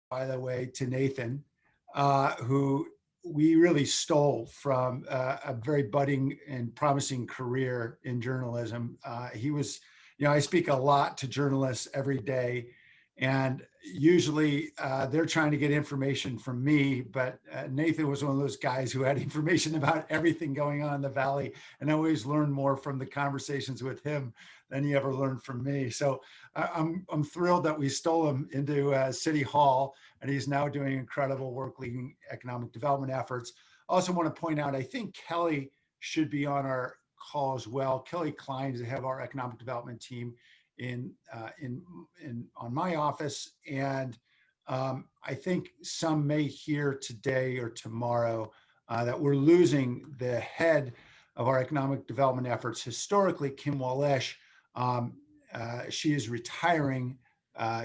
by the way, to Nathan, who we really stole from a very budding and promising career in journalism. He was, I speak a lot to journalists every day, and usually they're trying to get information from me, but Nathan was one of those guys who had information about everything going on in the Valley, and I always learned more from the conversations with him than he ever learned from me. So I'm thrilled that we stole him into City Hall, and he's now doing incredible work leading economic development efforts. I also want to point out, I think Kelly should be on our call as well. Kelly Klein is the head of our economic development team in on my office, and I think some may hear today or tomorrow that we're losing the head of our economic development efforts. Historically, Kim Walesh, she is retiring.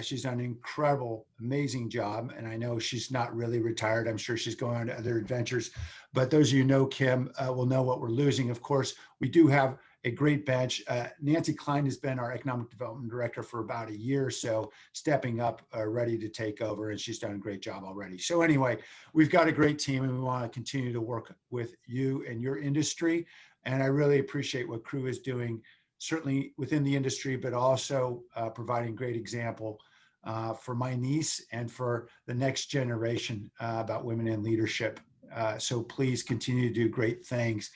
She's done an incredible, amazing job, and I know she's not really retired. I'm sure she's going on to other adventures, but those of you who know Kim will know what we're losing. Of course, we do have a great bench. Nancy Klein has been our economic development director for about a year or so, stepping up, ready to take over, and she's done a great job already. So anyway, we've got a great team, and we want to continue to work with you and your industry, and I really appreciate what Crew is doing, certainly within the industry, but also providing great example for my niece and for the next generation about women in leadership. So please continue to do great things.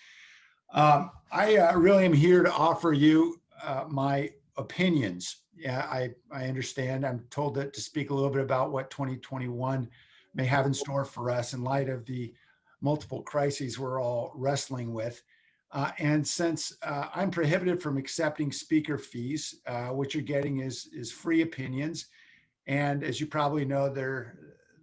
I really am here to offer you my opinions. Yeah, I understand. I'm told that to speak a little bit about what 2021 may have in store for us in light of the multiple crises we're all wrestling with. And since I'm prohibited from accepting speaker fees, what you're getting is free opinions. And as you probably know, they're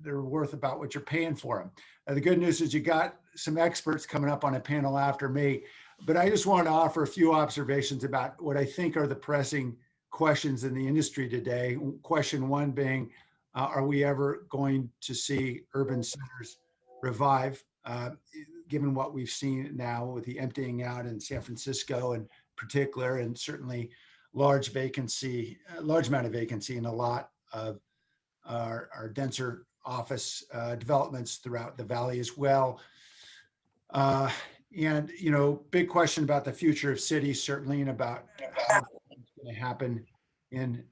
worth about what you're paying for them. The good news is you got some experts coming up on a panel after me, but I just wanted to offer a few observations about what I think are the pressing questions in the industry today. Question one being, are we ever going to see urban centers revive? Given what we've seen now with the emptying out in San Francisco in particular, and certainly large amount of vacancy in a lot of our denser office developments throughout the Valley as well. And, big question about the future of cities, certainly, and about how it's going to happen in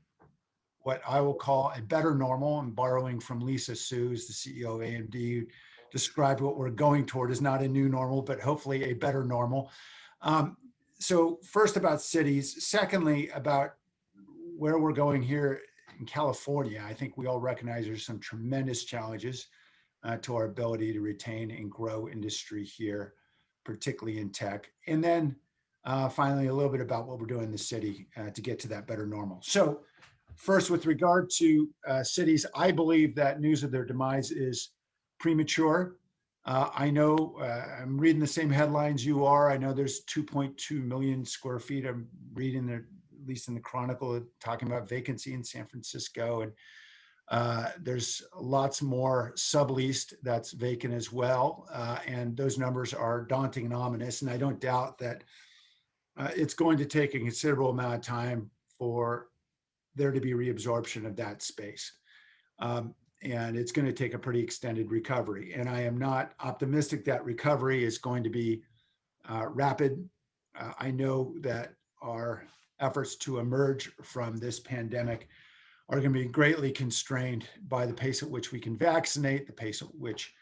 what I will call a better normal. I'm borrowing from Lisa Sues, the CEO of AMD, who described what we're going toward as not a new normal, but hopefully a better normal. So first about cities. Secondly, about where we're going here in California. I think we all recognize there's some tremendous challenges to our ability to retain and grow industry here, particularly in tech. And then finally, a little bit about what we're doing in the city to get to that better normal. So first, with regard to cities, I believe that news of their demise is premature. I know I'm reading the same headlines you are. I know there's 2.2 million square feet. I'm reading, at least in the Chronicle, talking about vacancy in San Francisco. And there's lots more subleased that's vacant as well. And those numbers are daunting and ominous. And I don't doubt that it's going to take a considerable amount of time for there to be reabsorption of that space. And it's going to take a pretty extended recovery. And I am not optimistic that recovery is going to be rapid. I know that our efforts to emerge from this pandemic are going to be greatly constrained by the pace at which we can vaccinate, the pace at which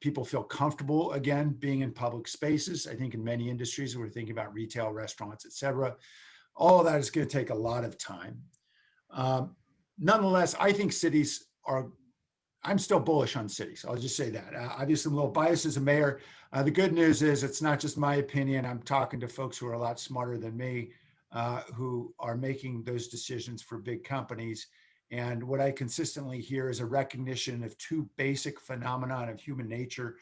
people feel comfortable again being in public spaces. I think in many industries, we're thinking about retail, restaurants, et cetera. All of that is going to take a lot of time. Nonetheless, I think cities I'm still bullish on cities. I'll just say that. Obviously, I'm a little biased as a mayor. The good news is it's not just my opinion. I'm talking to folks who are a lot smarter than me, who are making those decisions for big companies. And what I consistently hear is a recognition of two basic phenomena of human nature.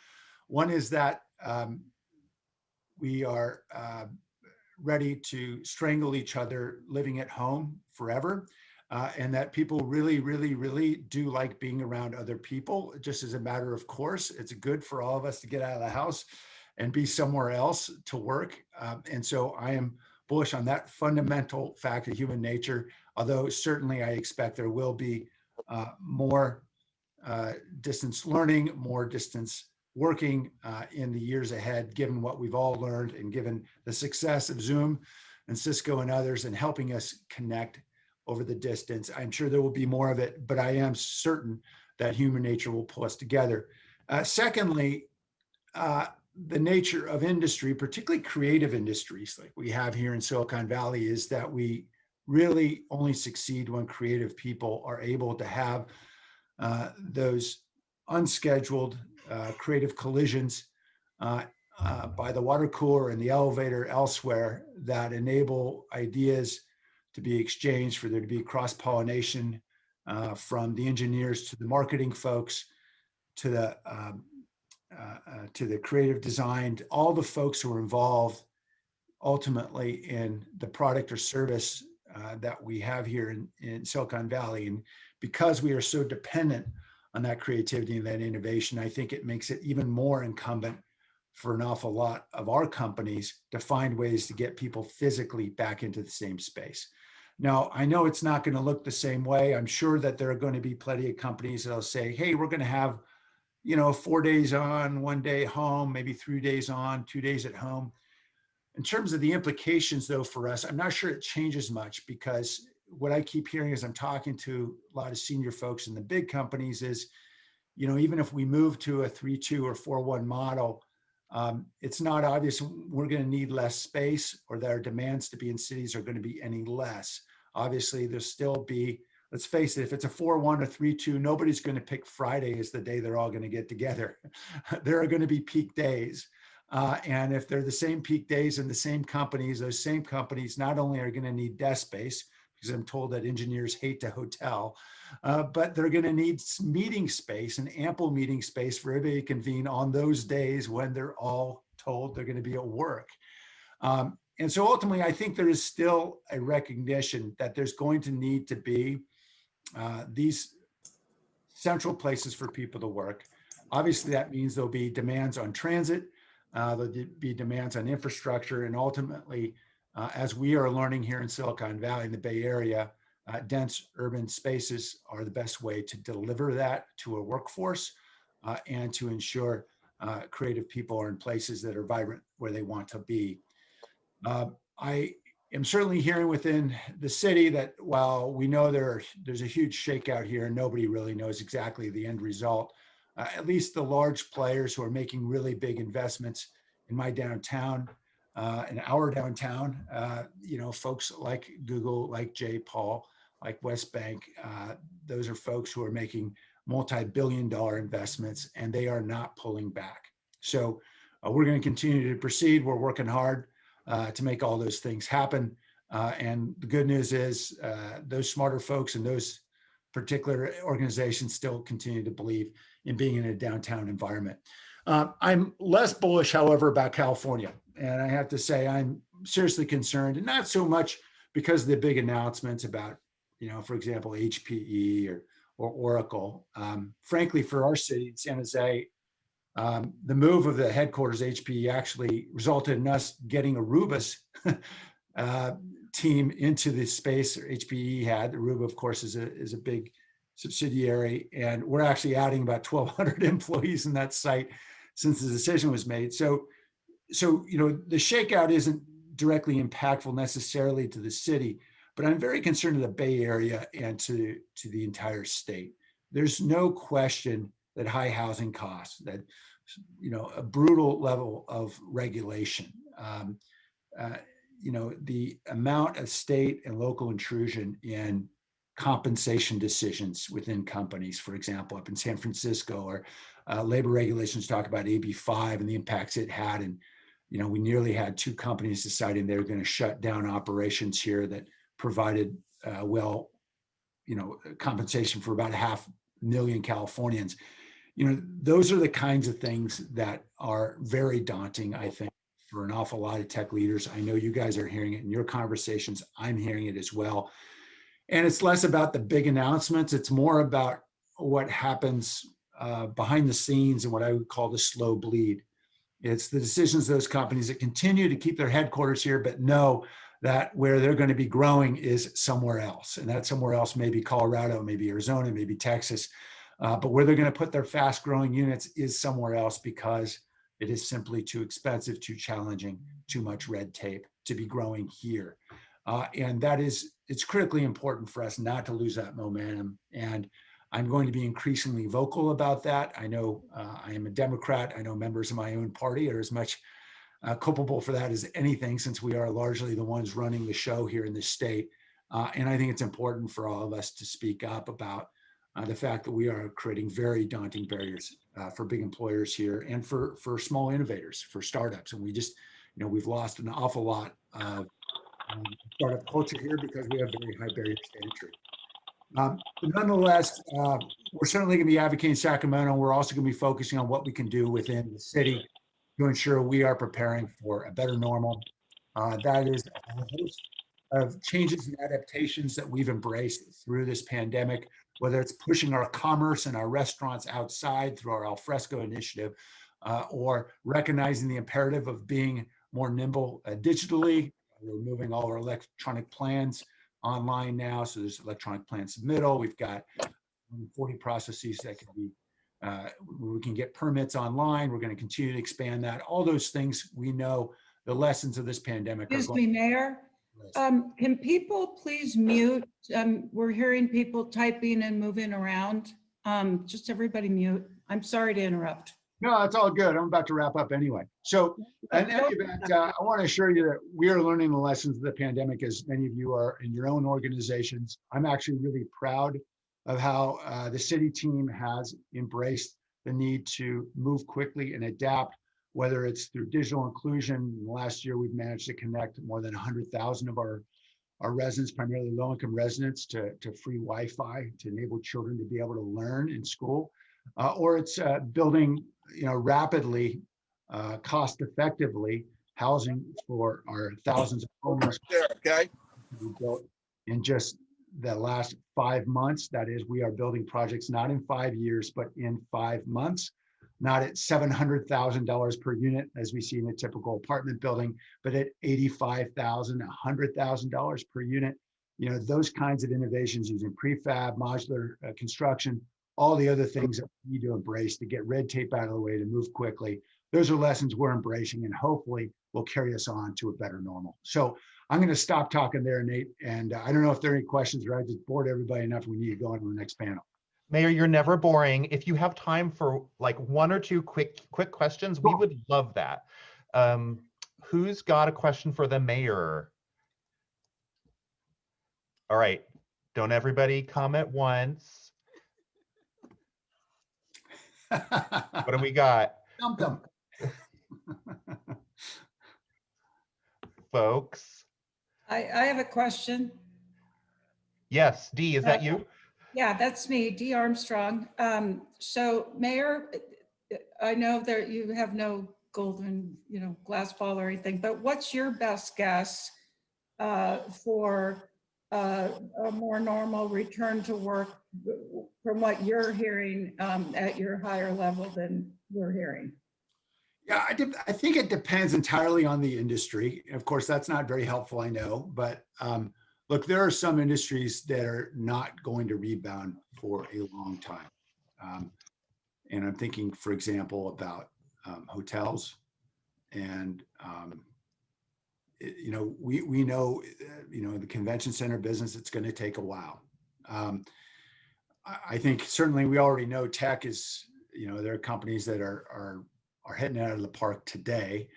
One is that we are ready to strangle each other living at home forever. And that people really, really, really do like being around other people, just as a matter of course. It's good for all of us to get out of the house and be somewhere else to work. And so I am bullish on that fundamental fact of human nature, although certainly I expect there will be more distance learning, more distance working in the years ahead, given what we've all learned and given the success of Zoom and Cisco and others and helping us connect over the distance. I'm sure there will be more of it, but I am certain that human nature will pull us together. Secondly, the nature of industry, particularly creative industries like we have here in Silicon Valley, is that we really only succeed when creative people are able to have those unscheduled creative collisions by the water cooler and the elevator elsewhere that enable ideas to be exchanged, for there to be cross-pollination from the engineers to the marketing folks to the creative design, all the folks who are involved ultimately in the product or service that we have here in Silicon Valley. And because we are so dependent on that creativity and that innovation, I think it makes it even more incumbent for an awful lot of our companies to find ways to get people physically back into the same space. Now, I know it's not going to look the same way. I'm sure that there are going to be plenty of companies that'll say, hey, we're going to have 4 days on, 1 day home, maybe 3 days on, 2 days at home. In terms of the implications, though, for us, I'm not sure it changes much, because what I keep hearing as I'm talking to a lot of senior folks in the big companies is, even if we move to a 3-2 or 4-1 model, it's not obvious we're going to need less space or that our demands to be in cities are going to be any less. Obviously, there'll still be, let's face it, if it's a 4-1 or 3-2, nobody's going to pick Friday as the day they're all going to get together. There are going to be peak days. And if they're the same peak days in the same companies, those same companies not only are going to need desk space, because I'm told that engineers hate to hotel, but they're going to need meeting space and ample meeting space for everybody to convene on those days when they're all told they're going to be at work. And so ultimately, I think there is still a recognition that there's going to need to be these central places for people to work. Obviously, that means there'll be demands on transit, there'll be demands on infrastructure, and ultimately, as we are learning here in Silicon Valley, in the Bay Area, dense urban spaces are the best way to deliver that to a workforce and to ensure creative people are in places that are vibrant where they want to be. I am certainly hearing within the city that while we know there's a huge shakeout here and nobody really knows exactly the end result, at least the large players who are making really big investments in my downtown, in our downtown, folks like Google, like J-Paul, like West Bank, those are folks who are making multi-billion-dollar investments, and they are not pulling back. So we're going to continue to proceed. We're working hard to make all those things happen. And the good news is those smarter folks and those particular organizations still continue to believe in being in a downtown environment. I'm less bullish, however, about California. And I have to say, I'm seriously concerned, and not so much because of the big announcements about, for example, HPE or Oracle. Frankly, for our city, San Jose, the move of the headquarters HPE actually resulted in us getting Aruba's team into the space HPE had. Aruba, of course, is a big subsidiary, and we're actually adding about 1,200 employees in that site since the decision was made. So the shakeout isn't directly impactful necessarily to the city, but I'm very concerned to the Bay Area and to the entire state. There's no question that high housing costs, that a brutal level of regulation, the amount of state and local intrusion in compensation decisions within companies, for example, up in San Francisco, or labor regulations talk about AB5 and the impacts it had. And, we nearly had 2 companies deciding they were going to shut down operations here that provided, compensation for about 500,000 Californians. Those are the kinds of things that are very daunting, I think, for an awful lot of tech leaders. I know you guys are hearing it in your conversations. I'm hearing it as well. And it's less about the big announcements. It's more about what happens behind the scenes and what I would call the slow bleed. It's the decisions of those companies that continue to keep their headquarters here, but know that where they're going to be growing is somewhere else. And that somewhere else may be Colorado, maybe Arizona, maybe Texas. But where they're going to put their fast growing units is somewhere else because it is simply too expensive, too challenging, too much red tape to be growing here. And it's critically important for us not to lose that momentum. And I'm going to be increasingly vocal about that. I know I am a Democrat. I know members of my own party are as much culpable for that as anything, since we are largely the ones running the show here in this state. And I think it's important for all of us to speak up about the fact that we are creating very daunting barriers for big employers here and for small innovators, for startups. And we just, we've lost an awful lot of startup culture here because we have very high barriers to entry. But nonetheless, we're certainly going to be advocating Sacramento. We're also going to be focusing on what we can do within the city to ensure we are preparing for a better normal. That is a host of changes and adaptations that we've embraced through this pandemic, whether it's pushing our commerce and our restaurants outside through our Alfresco initiative, or recognizing the imperative of being more nimble digitally. We're moving all our electronic plans online now. So there's electronic plan submittal. We've got 40 processes that can be, we can get permits online. We're going to continue to expand that. All those things, we know the lessons of this pandemic. Excuse me, Mayor. Can people please mute? We're hearing people typing and moving around. Just everybody mute. I'm sorry to interrupt. No, it's all good. I'm about to wrap up anyway. So in any event, I want to assure you that we are learning the lessons of the pandemic, as many of you are in your own organizations. I'm actually really proud of how the city team has embraced the need to move quickly and adapt, whether it's through digital inclusion. Last year, we've managed to connect more than 100,000 of our residents, primarily low-income residents, to free Wi-Fi to enable children to be able to learn in school. Or it's building, rapidly, cost-effectively housing for our thousands of homeless. Okay. We built in just the last 5 months. That is, we are building projects not in 5 years, but in 5 months. Not at $700,000 per unit, as we see in a typical apartment building, but at $85,000, $100,000 per unit. Those kinds of innovations using prefab, modular construction, all the other things that we need to embrace to get red tape out of the way, to move quickly. Those are lessons we're embracing and hopefully will carry us on to a better normal. So I'm going to stop talking there, Nate. And I don't know if there are any questions, or I just bored everybody enough. We need to go on to the next panel. Mayor, you're never boring. If you have time for like 1 or 2 quick questions, we would love that. Who's got a question for the mayor? All right, don't everybody come at once. What do we got? Dump. Folks. I have a question. Yes, Dee, is that you? Yeah, that's me, Dee Armstrong. So Mayor, I know that you have no golden, glass ball or anything, but what's your best guess for a more normal return to work from what you're hearing at your higher level than we're hearing? Yeah, I think it depends entirely on the industry. Of course, that's not very helpful, I know, but look, there are some industries that are not going to rebound for a long time. And I'm thinking, for example, about hotels. And, we know, the convention center business, it's going to take a while. I think certainly we already know tech is, there are companies that are hitting it out of the park today.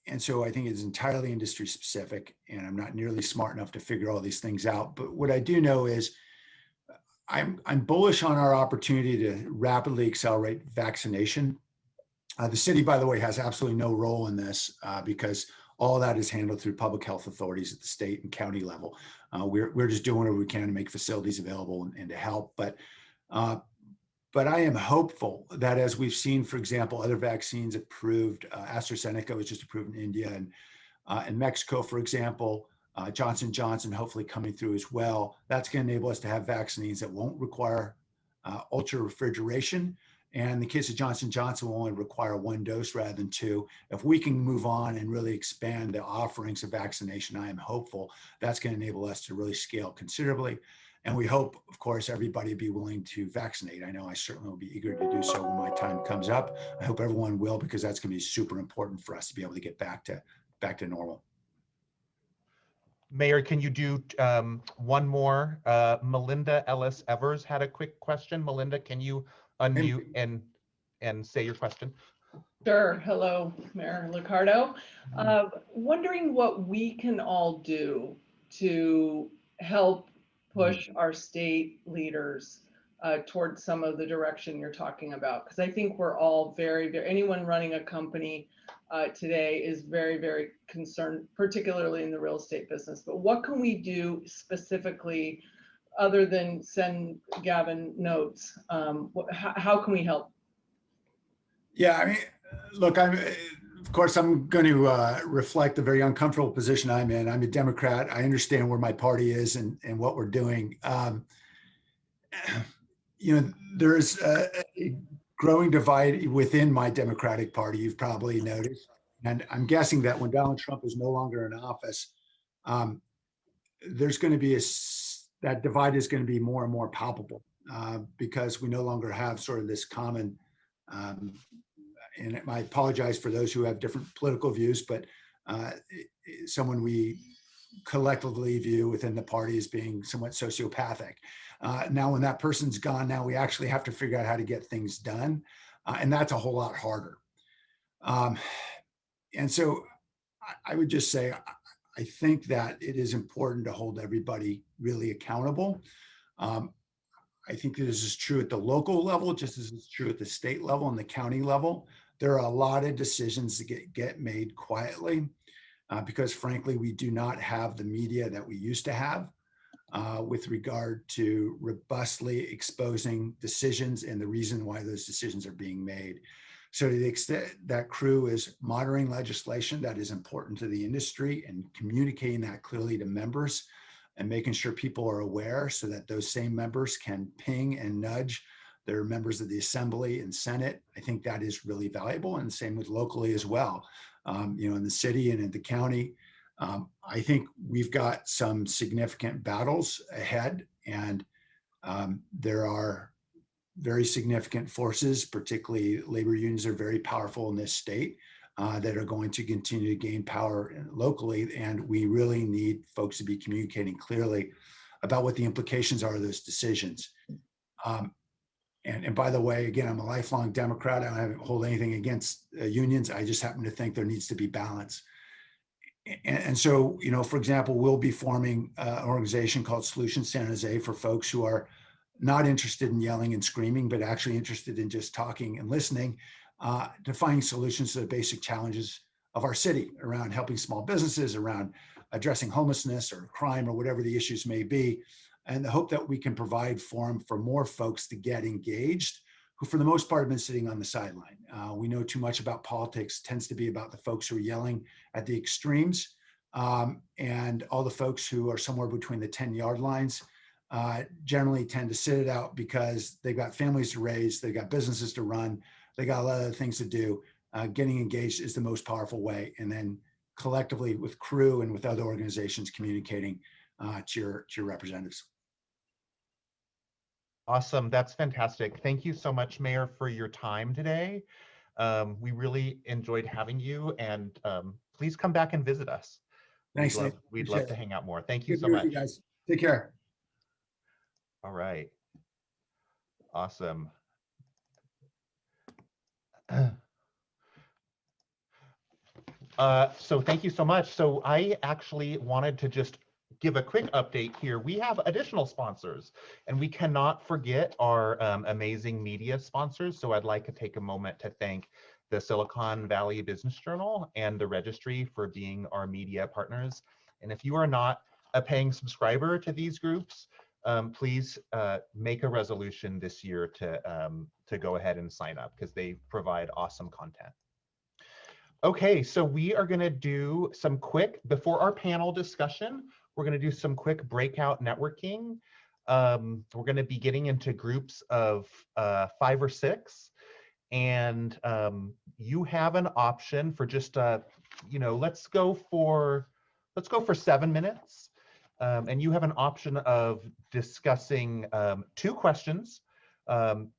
And so I think it's entirely industry specific, and I'm not nearly smart enough to figure all these things out. But what I do know is I'm bullish on our opportunity to rapidly accelerate vaccination. The city, by the way, has absolutely no role in this because all of that is handled through public health authorities at the state and county level. We're just doing whatever we can to make facilities available and to help. But I am hopeful that, as we've seen, for example, other vaccines approved, AstraZeneca was just approved in India, and in Mexico, for example, Johnson & Johnson hopefully coming through as well. That's going to enable us to have vaccines that won't require ultra refrigeration. And in the case of Johnson & Johnson, will only require 1 dose rather than 2. If we can move on and really expand the offerings of vaccination, I am hopeful that's going to enable us to really scale considerably. And we hope, of course, everybody be willing to vaccinate. I know I certainly will be eager to do so when my time comes up. I hope everyone will, because that's going to be super important for us to be able to get back to normal. Mayor, can you do one more? Melinda Ellis Evers had a quick question. Melinda, can you unmute and say your question? Sure. Hello, Mayor Liccardo. Wondering what we can all do to help push our state leaders towards some of the direction you're talking about. Because I think we're all anyone running a company today is very, very concerned, particularly in the real estate business. But what can we do specifically other than send Gavin notes? How can we help? Yeah, I mean, look, of course, I'm going to reflect the very uncomfortable position I'm in. I'm a Democrat. I understand where my party is and what we're doing. There's a growing divide within my Democratic Party, you've probably noticed. And I'm guessing that when Donald Trump is no longer in office, there's going to be that divide is going to be more and more palpable because we no longer have sort of this common and I apologize for those who have different political views, but someone we collectively view within the party as being somewhat sociopathic. Now, when that person's gone, now we actually have to figure out how to get things done. And that's a whole lot harder. And so I would just say, I think that it is important to hold everybody really accountable. I think this is true at the local level, just as it's true at the state level and the county level. There are a lot of decisions that get made quietly because frankly, we do not have the media that we used to have with regard to robustly exposing decisions and the reason why those decisions are being made. So to the extent that Crew is monitoring legislation that is important to the industry and communicating that clearly to members and making sure people are aware so that those same members can ping and nudge their members of the Assembly and Senate, I think that is really valuable. And same with locally as well. In the city and in the county, I think we've got some significant battles ahead, and there are very significant forces, particularly labor unions are very powerful in this state, that are going to continue to gain power locally. And we really need folks to be communicating clearly about what the implications are of those decisions. And by the way, again, I'm a lifelong Democrat. I don't hold anything against unions. I just happen to think there needs to be balance. And so, for example, we'll be forming an organization called Solutions San Jose for folks who are not interested in yelling and screaming, but actually interested in just talking and listening to finding solutions to the basic challenges of our city around helping small businesses, around addressing homelessness or crime or whatever the issues may be. And the hope that we can provide forum for more folks to get engaged, who for the most part have been sitting on the sideline. We know too much about politics, tends to be about the folks who are yelling at the extremes, and all the folks who are somewhere between the 10-yard lines generally tend to sit it out because they've got families to raise, they've got businesses to run, they got a lot of other things to do. Getting engaged is the most powerful way. And then collectively with Crew and with other organizations communicating to your representatives. Awesome. That's fantastic. Thank you so much, Mayor, for your time today. We really enjoyed having you, and please come back and visit us. Thanks, We'd love to hang out more. Thank you Good so to be much. with you guys. Take care. All right. Awesome. So thank you so much. So I actually wanted to just give a quick update here. We have additional sponsors, and we cannot forget our amazing media sponsors. So I'd like to take a moment to thank the Silicon Valley Business Journal and the Registry for being our media partners. And if you are not a paying subscriber to these groups, please make a resolution this year to go ahead and sign up, because they provide awesome content. Okay, so we are going to do some quick, before our panel discussion, we're going to do some quick breakout networking. We're going to be getting into groups of 5 or 6, and you have an option for just let's go for 7 minutes. And you have an option of discussing 2 questions.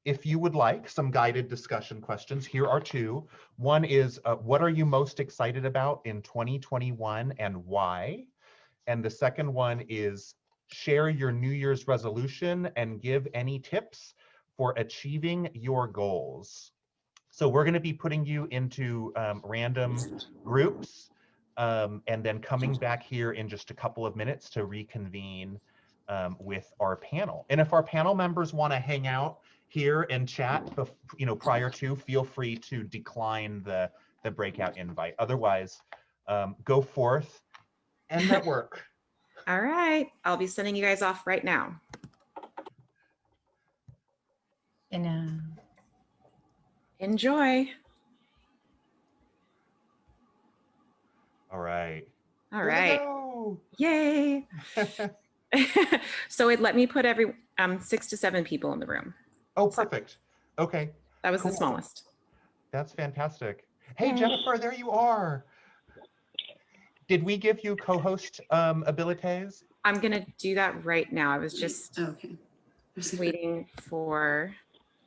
If you would like some guided discussion questions, here are 2. One is, what are you most excited about in 2021 and why? And the second one is, share your New Year's resolution and give any tips for achieving your goals. So we're going to be putting you into random groups and then coming back here in just a couple of minutes to reconvene with our panel. And if our panel members want to hang out here and chat, prior to, feel free to decline the breakout invite. Otherwise, go forth and network. All right, I'll be sending you guys off right now. And Enjoy. All right. All Here we right. go. Yay. So it let me put 6 to 7 people in the room. Oh, perfect. Okay. That was Cool. the smallest. That's fantastic. Hey, Yay. Jennifer, there you are. Did we give you co-host abilities? I'm gonna do that right now. I was just okay. waiting for,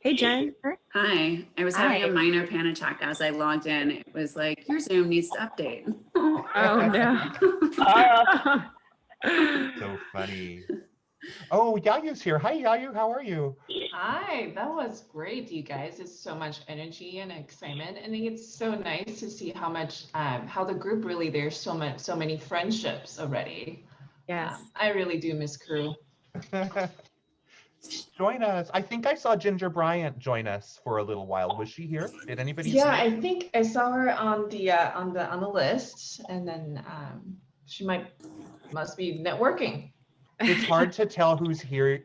hey Jen. Hi, I was having Hi. a minor panic attack as I logged in. It was like, your Zoom needs to update. Oh no. So funny. Oh, Yayu's here. Hi, Yayu. How are you? Hi, that was great, you guys. It's so much energy and excitement, and it's so nice to see how much, how the group really, there's so many friendships already. Yes. I really do miss crew. Join us. I think I saw Ginger Bryant join us for a little while. Was she here? Did anybody? Yeah, see? I think I saw her on the list, and then she must be networking. It's hard to tell who's here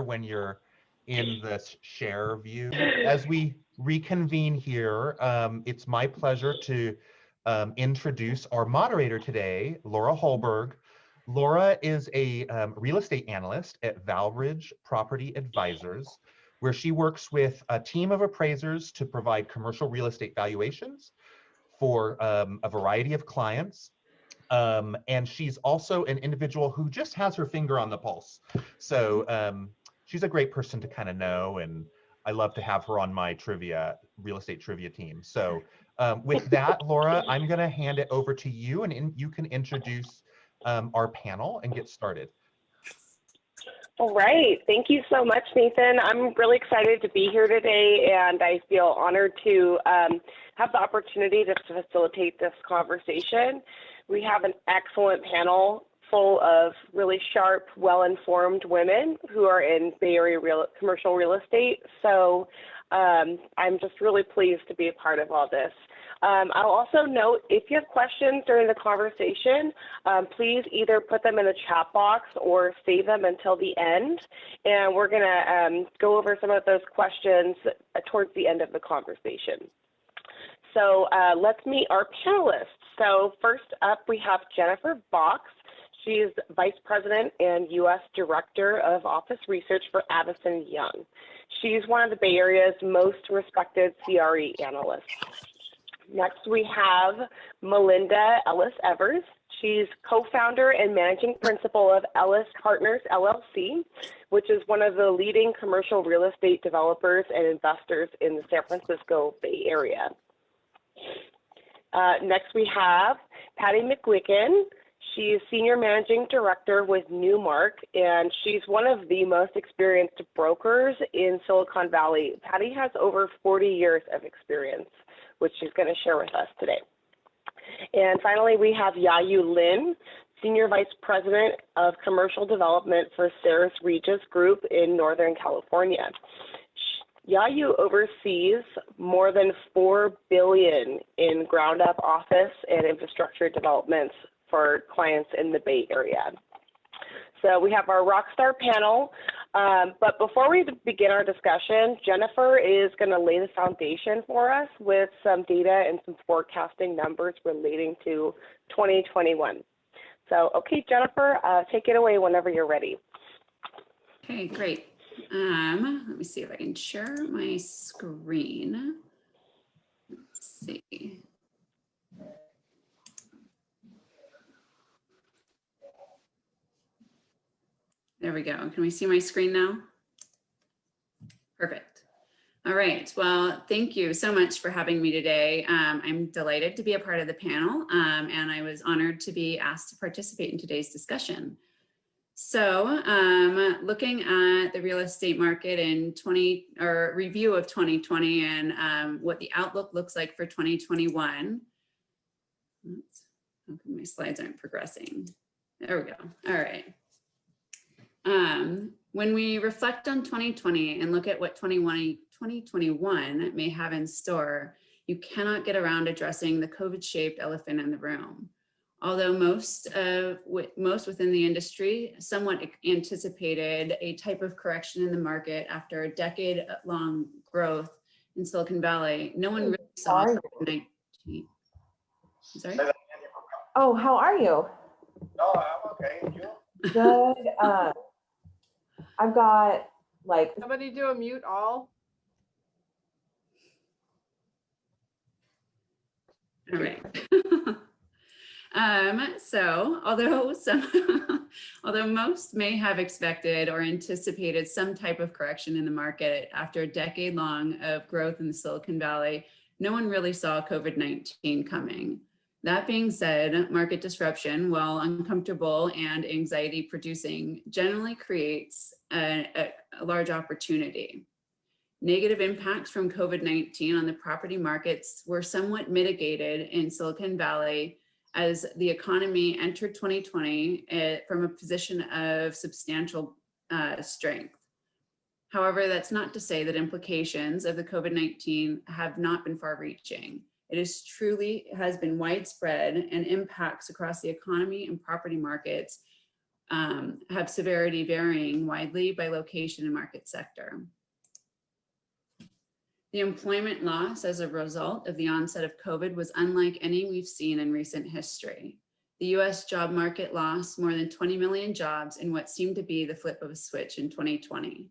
when you're in this share view. As we reconvene here, it's my pleasure to introduce our moderator today, Laura Holberg. Laura is a real estate analyst at Valridge Property Advisors, where she works with a team of appraisers to provide commercial real estate valuations for a variety of clients. And she's also an individual who just has her finger on the pulse. So she's a great person to kind of know, and I love to have her on my real estate trivia team. So with that, Laura, I'm gonna hand it over to you, and you can introduce our panel and get started. All right, thank you so much, Nathan. I'm really excited to be here today, and I feel honored to have the opportunity to facilitate this conversation. We have an excellent panel full of really sharp, well-informed women who are in Bay Area commercial real estate. So I'm just really pleased to be a part of all this. I'll also note, if you have questions during the conversation, please either put them in the chat box or save them until the end. And we're gonna go over some of those questions towards the end of the conversation. So let's meet our panelists. So first up, we have Jennifer Box. She's Vice President and U.S. Director of Office Research for Avison Young. She's one of the Bay Area's most respected CRE analysts. Next, we have Melinda Ellis-Evers. She's co-founder and managing principal of Ellis Partners, LLC, which is one of the leading commercial real estate developers and investors in the San Francisco Bay Area. Next, we have Patty Mcwicken. She's Senior Managing Director with Newmark, and she's one of the most experienced brokers in Silicon Valley. Patty has over 40 years of experience, which she's going to share with us today. And finally, we have Yayu Lin, Senior Vice President of Commercial Development for Ceres Regis Group in Northern California. Yayu oversees more than $4 billion in ground-up office and infrastructure developments for clients in the Bay Area. So we have our rockstar panel, but before we begin our discussion, Jennifer is going to lay the foundation for us with some data and some forecasting numbers relating to 2021. So, okay, Jennifer, take it away whenever you're ready. Okay, great. Let me see if I can share my screen. Let's see. There we go. Can we see my screen now? Perfect. All right. Well, thank you so much for having me today. I'm delighted to be a part of the panel, and I was honored to be asked to participate in today's discussion. So looking at the real estate market in review of 2020 and what the outlook looks like for 2021. Oops, how come my slides aren't progressing? There we go. All right. When we reflect on 2020 and look at what 2021 may have in store, you cannot get around addressing the COVID-shaped elephant in the room. Although most within the industry somewhat anticipated a type of correction in the market after a decade-long growth in Silicon Valley, no one really saw COVID-19. Sorry? Oh, how are you? No, I'm okay. You? Good. I've got like. Somebody do a mute all. All right. So although most may have expected or anticipated some type of correction in the market after a decade long of growth in the Silicon Valley, no one really saw COVID-19 coming. That being said, market disruption, while uncomfortable and anxiety producing, generally creates a large opportunity. Negative impacts from COVID-19 on the property markets were somewhat mitigated in Silicon Valley as the economy entered 2020 from a position of substantial strength. However, that's not to say that implications of the COVID-19 have not been far-reaching. It is truly has been widespread, and impacts across the economy and property markets have severity varying widely by location and market sector. The employment loss as a result of the onset of COVID was unlike any we've seen in recent history. The US job market lost more than 20 million jobs in what seemed to be the flip of a switch in 2020.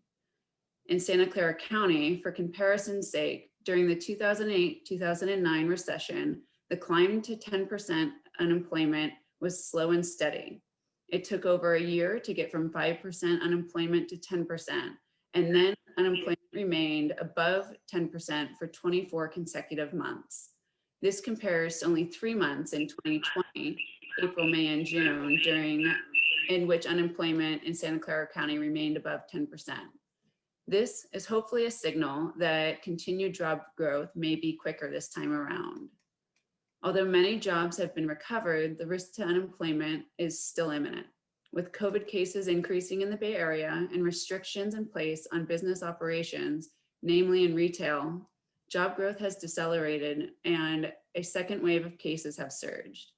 In Santa Clara County, for comparison's sake, during the 2008-2009 recession, the climb to 10% unemployment was slow and steady. It took over a year to get from 5% unemployment to 10%, and then unemployment remained above 10% for 24 consecutive months. This compares to only 3 months in 2020, April, May, and June, in which unemployment in Santa Clara County remained above 10%. This is hopefully a signal that continued job growth may be quicker this time around. Although many jobs have been recovered, the risk to unemployment is still imminent. With COVID cases increasing in the Bay Area and restrictions in place on business operations, namely in retail, job growth has decelerated and a second wave of cases have surged.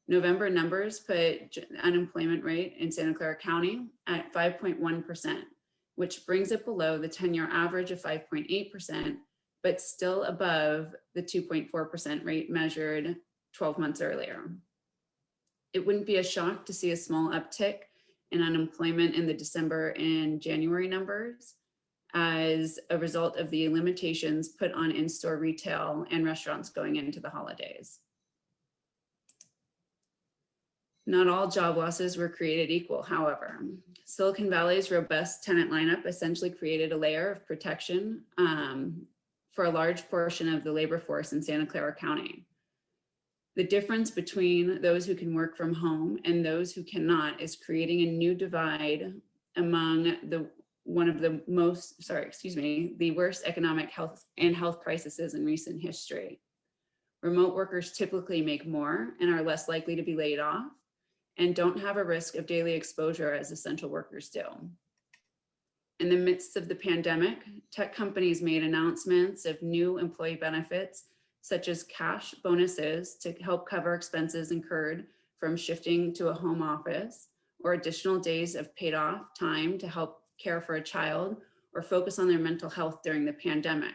November numbers put unemployment rate in Santa Clara County at 5.1%, which brings it below the 10-year average of 5.8%, but still above the 2.4% rate measured 12 months earlier. It wouldn't be a shock to see a small uptick in unemployment in the December and January numbers as a result of the limitations put on in-store retail and restaurants going into the holidays. Not all job losses were created equal, however. Silicon Valley's robust tenant lineup essentially created a layer of protection for a large portion of the labor force in Santa Clara County. The difference between those who can work from home and those who cannot is creating a new divide among the worst economic health crises in recent history. Remote workers typically make more and are less likely to be laid off, and don't have a risk of daily exposure as essential workers do. In the midst of the pandemic, tech companies made announcements of new employee benefits, such as cash bonuses to help cover expenses incurred from shifting to a home office, or additional days of paid off time to help care for a child or focus on their mental health during the pandemic.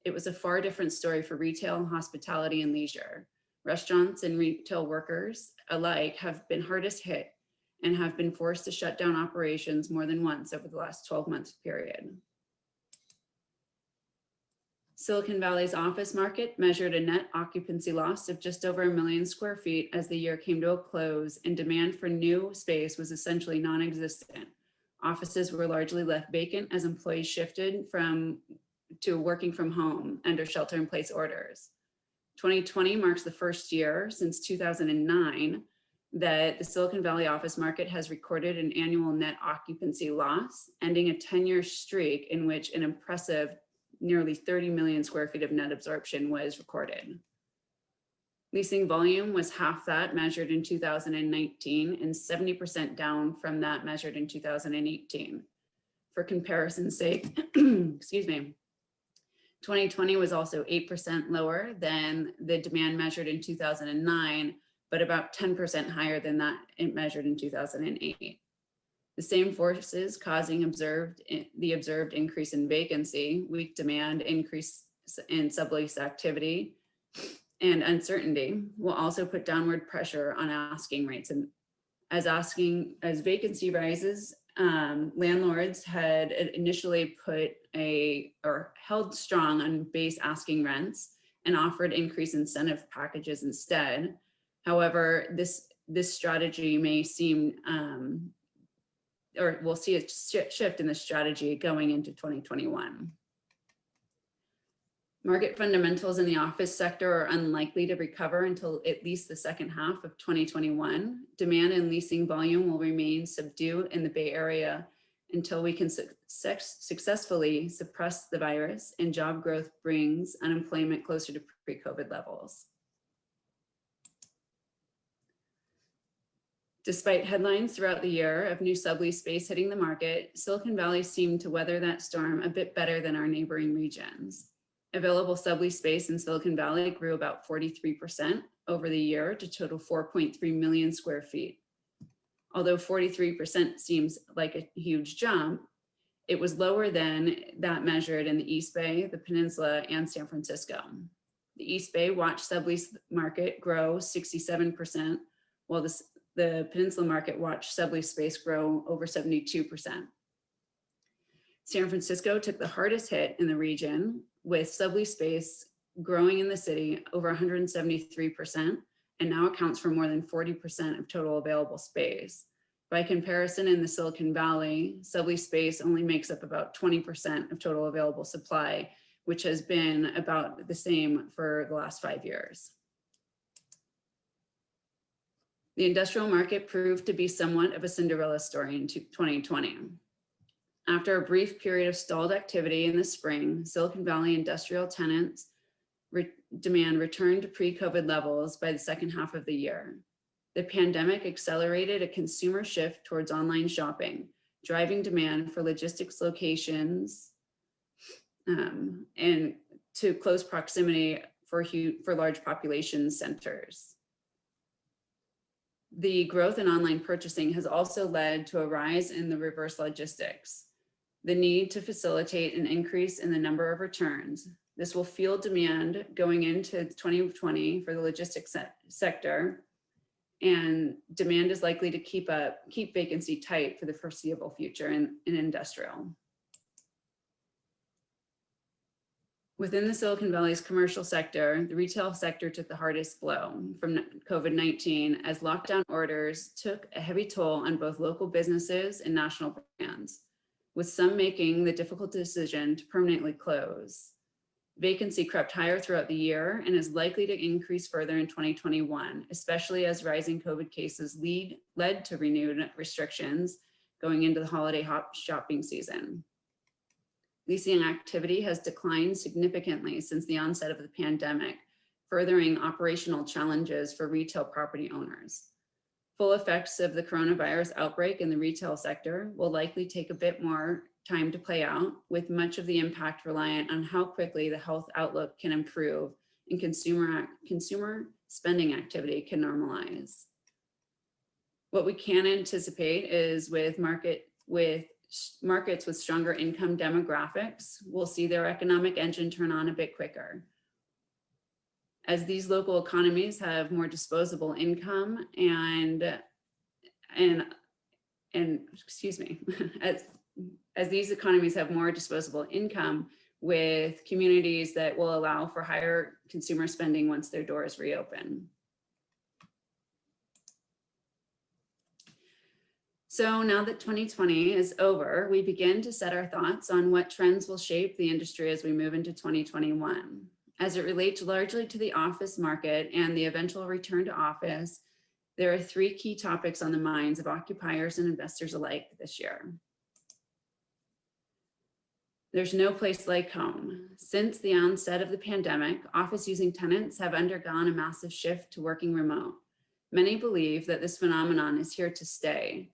It was a far different story for retail, hospitality, and leisure. Restaurants and retail workers alike have been hardest hit and have been forced to shut down operations more than once over the last 12-month period. Silicon Valley's office market measured a net occupancy loss of just over 1 million square feet as the year came to a close, and demand for new space was essentially non-existent, Offices were largely left vacant as employees shifted to working from home under shelter-in-place orders. 2020 marks the first year since 2009 that the Silicon Valley office market has recorded an annual net occupancy loss, ending a 10-year streak in which an impressive nearly 30 million square feet of net absorption was recorded. Leasing volume was half that measured in 2019 and 70% down from that measured in 2018. For comparison's sake, excuse me, 2020 was also 8% lower than the demand measured in 2009, but about 10% higher than that it measured in 2008. The same forces causing the observed increase in vacancy, weak demand, increase in sublease activity, and uncertainty will also put downward pressure on asking rates. And as vacancy rises, landlords had initially held strong on base asking rents and offered increased incentive packages instead. However, this strategy may seem, or we'll see a shift in the strategy going into 2021. Market fundamentals in the office sector are unlikely to recover until at least the second half of 2021. Demand and leasing volume will remain subdued in the Bay Area until we can successfully suppress the virus and job growth brings unemployment closer to pre-COVID levels. Despite headlines throughout the year of new sublease space hitting the market, Silicon Valley seemed to weather that storm a bit better than our neighboring regions. Available sublease space in Silicon Valley grew about 43% over the year to total 4.3 million square feet. Although 43% seems like a huge jump, it was lower than that measured in the East Bay, the Peninsula, and San Francisco. The East Bay watched sublease market grow 67%, while the Peninsula market watched sublease space grow over 72%. San Francisco took the hardest hit in the region, with sublease space growing in the city over 173% and now accounts for more than 40% of total available space. By comparison, in the Silicon Valley, sublease space only makes up about 20% of total available supply, which has been about the same for the last 5 years. The industrial market proved to be somewhat of a Cinderella story in 2020. After a brief period of stalled activity in the spring, Silicon Valley industrial tenants demand returned to pre-COVID levels by the second half of the year. The pandemic accelerated a consumer shift towards online shopping, driving demand for logistics locations and to close proximity for large population centers. The growth in online purchasing has also led to a rise in the reverse logistics. The need to facilitate an increase in the number of returns. This will fuel demand going into 2020 for the logistics sector, and demand is likely to keep vacancy tight for the foreseeable future in industrial. Within the Silicon Valley's commercial sector, the retail sector took the hardest blow from COVID-19 as lockdown orders took a heavy toll on both local businesses and national brands, with some making the difficult decision to permanently close. Vacancy crept higher throughout the year and is likely to increase further in 2021, especially as rising COVID cases led to renewed restrictions going into the holiday shopping season. Leasing activity has declined significantly since the onset of the pandemic, furthering operational challenges for retail property owners. Full effects of the coronavirus outbreak in the retail sector will likely take a bit more time to play out, with much of the impact reliant on how quickly the health outlook can improve and consumer spending activity can normalize. What we can anticipate is with markets with stronger income demographics, we'll see their economic engine turn on a bit quicker. As these local economies have more disposable income excuse me, as these economies have more disposable income with communities that will allow for higher consumer spending once their doors reopen. So now that 2020 is over, we begin to set our thoughts on what trends will shape the industry as we move into 2021. As it relates largely to the office market and the eventual return to office, there are three key topics on the minds of occupiers and investors alike this year. There's no place like home. Since the onset of the pandemic, office-using tenants have undergone a massive shift to working remote. Many believe that this phenomenon is here to stay.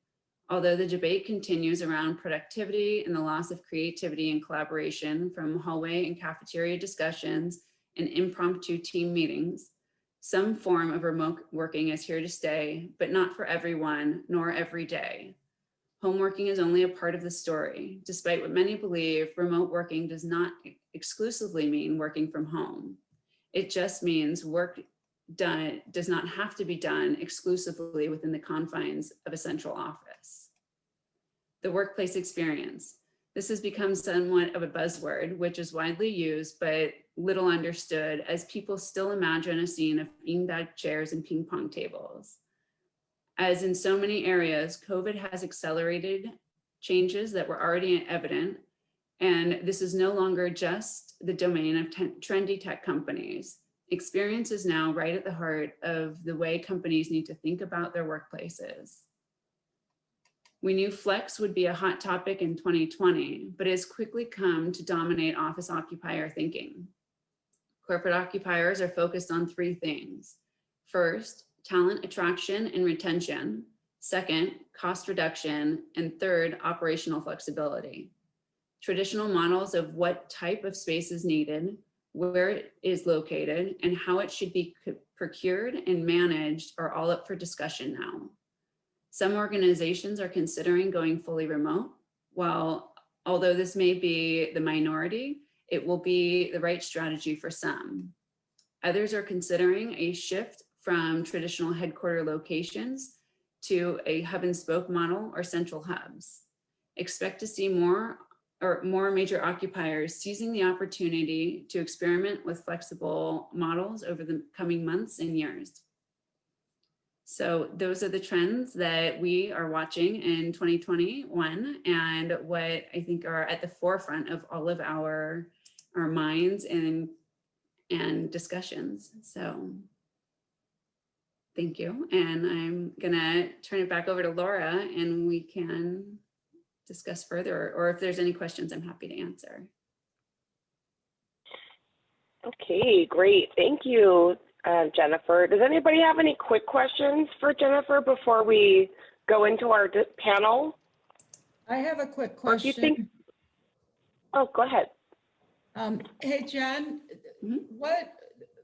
Although the debate continues around productivity and the loss of creativity and collaboration from hallway and cafeteria discussions and impromptu team meetings, some form of remote working is here to stay, but not for everyone, nor every day. Home working is only a part of the story. Despite what many believe, remote working does not exclusively mean working from home. It just means work done does not have to be done exclusively within the confines of a central office. The workplace experience. This has become somewhat of a buzzword, which is widely used, but little understood, as people still imagine a scene of beanbag chairs and ping pong tables. As in so many areas, COVID has accelerated changes that were already evident, and this is no longer just the domain of trendy tech companies. Experience is now right at the heart of the way companies need to think about their workplaces. We knew flex would be a hot topic in 2020, but it has quickly come to dominate office occupier thinking. Corporate occupiers are focused on three things. First, talent attraction and retention. Second, cost reduction. And third, operational flexibility. Traditional models of what type of space is needed, where it is located, and how it should be procured and managed are all up for discussion now. Some organizations are considering going fully remote. Although this may be the minority, it will be the right strategy for some. Others are considering a shift from traditional headquarter locations to a hub and spoke model or central hubs. Expect to see more major occupiers seizing the opportunity to experiment with flexible models over the coming months and years. So those are the trends that we are watching in 2021 and what I think are at the forefront of all of our minds and discussions. So thank you. And I'm gonna turn it back over to Laura and we can discuss further, or if there's any questions, I'm happy to answer. Okay, great. Thank you, Jennifer. Does anybody have any quick questions for Jennifer before we go into our panel? I have a quick Or if you question. think, oh, go ahead. Hey, Jen,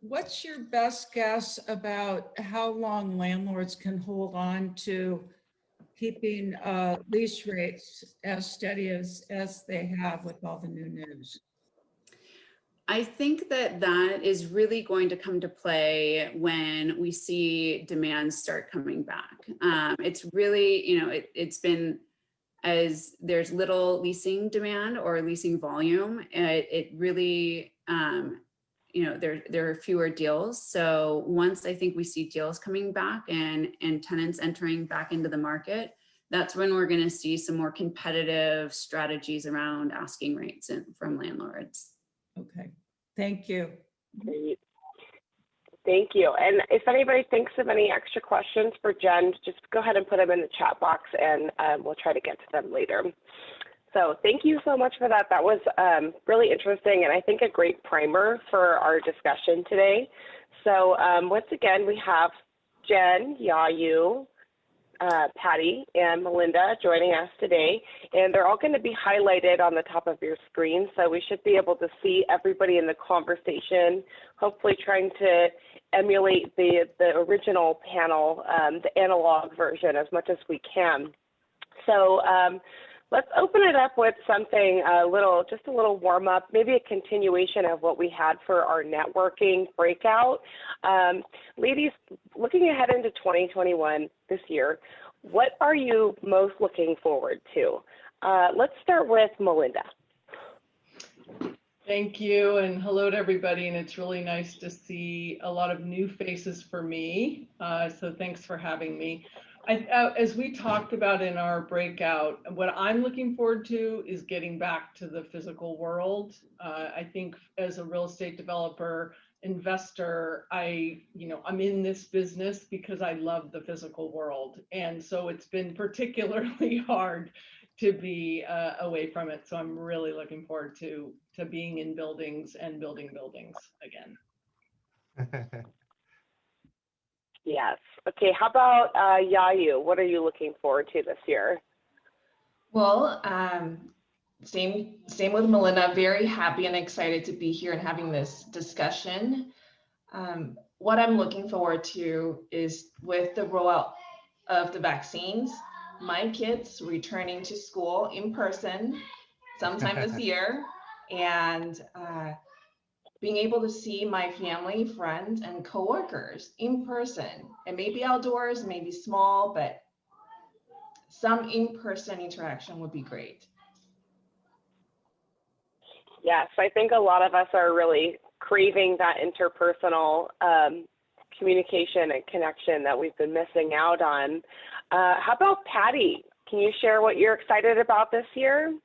what's your best guess about how long landlords can hold on to keeping lease rates as steady as they have with all the new news? I think that is really going to come to play when we see demand start coming back. It's really, it's been, as there's little leasing demand or leasing volume, it really, there are fewer deals. So once I think we see deals coming back and tenants entering back into the market, that's when we're going to see some more competitive strategies around asking rates from landlords. Okay, thank you. Great. Thank you. And if anybody thinks of any extra questions for Jen, just go ahead and put them in the chat box and we'll try to get to them later. So thank you so much for that. That was really interesting and I think a great primer for our discussion today. So once again, we have Jen, Yayu, Patty, and Melinda joining us today, and they're all going to be highlighted on the top of your screen, so we should be able to see everybody in the conversation, hopefully trying to emulate the original panel, the analog version as much as we can. So let's open it up with something just a little warm up, maybe a continuation of what we had for our networking breakout. Ladies, looking ahead into 2021 this year, what are you most looking forward to? Let's start with Melinda. Thank you, and hello to everybody, and it's really nice to see a lot of new faces for me, so thanks for having me. As we talked about in our breakout, what I'm looking forward to is getting back to the physical world. I think as a real estate developer, investor, I'm in this business because I love the physical world. And so it's been particularly hard to be away from it. So I'm really looking forward to being in buildings and building buildings again. Yes. Okay. How about Yayu? What are you looking forward to this year? Well, same with Melinda. Very happy and excited to be here and having this discussion. What I'm looking forward to is with the rollout of the vaccines, my kids returning to school in person sometime this year, and being able to see my family, friends, and coworkers in person. And maybe outdoors, maybe small, but some in-person interaction would be great. Yes, I think a lot of us are really craving that interpersonal communication and connection that we've been missing out on. How about Patty? Can you share what you're excited about this year?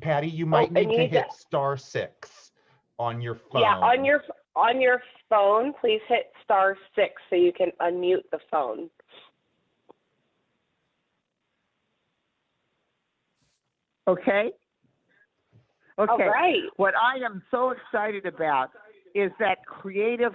Patty, you might need to hit *6 on your phone. Yeah, on your phone, please hit *6 so you can unmute the phone. Okay. All right. What I am so excited about is that creative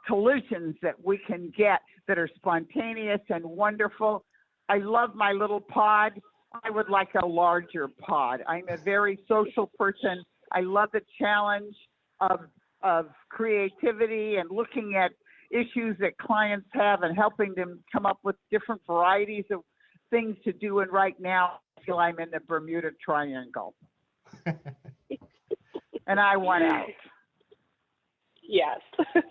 collisions that we can get that are spontaneous and wonderful. I love my little pod. I would like a larger pod. I'm a very social person. I love the challenge of creativity and looking at issues that clients have and helping them come up with different varieties of things to do. And right now, I feel I'm in the Bermuda Triangle. And I want out. Yes,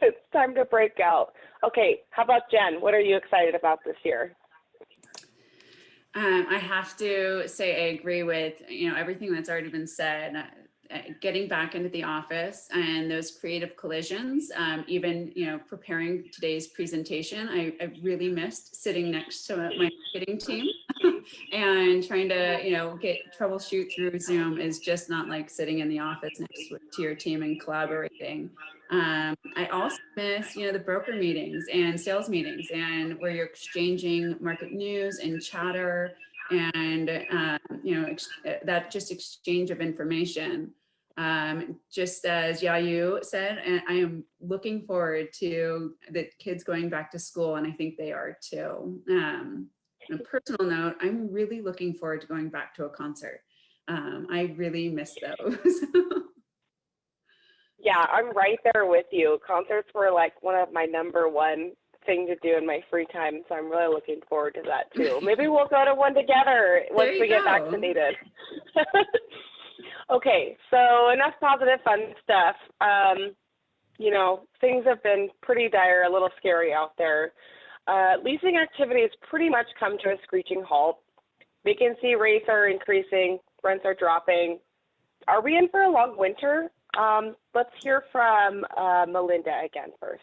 it's time to break out. Okay, how about Jen? What are you excited about this year? I have to say I agree with everything that's already been said. Getting back into the office and those creative collisions, even preparing today's presentation, I really missed sitting next to my marketing team and trying to get troubleshoot through Zoom is just not like sitting in the office next to your team and collaborating. I also miss the broker meetings and sales meetings and where you're exchanging market news and chatter and that just exchange of information. Just as Yayu said, and I am looking forward to the kids going back to school, and I think they are too. On a personal note, I'm really looking forward to going back to a concert. I really miss those. Yeah, I'm right there with you. Concerts were like one of my #1 thing to do in my free time, so I'm really looking forward to that too. Maybe we'll go to one together once we get vaccinated. Okay, so enough positive fun stuff. Things have been pretty dire, a little scary out there. Leasing activity has pretty much come to a screeching halt. Vacancy rates are increasing, rents are dropping. Are we in for a long winter? Let's hear from Melinda again first.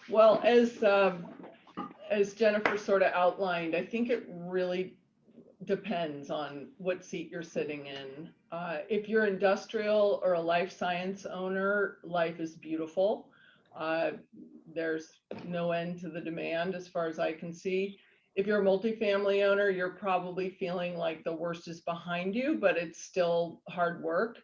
Well, as Jennifer sort of outlined, I think it really depends on what seat you're sitting in. If you're industrial or a life science owner, life is beautiful. There's no end to the demand as far as I can see. If you're a multifamily owner, you're probably feeling like the worst is behind you, but it's still hard work.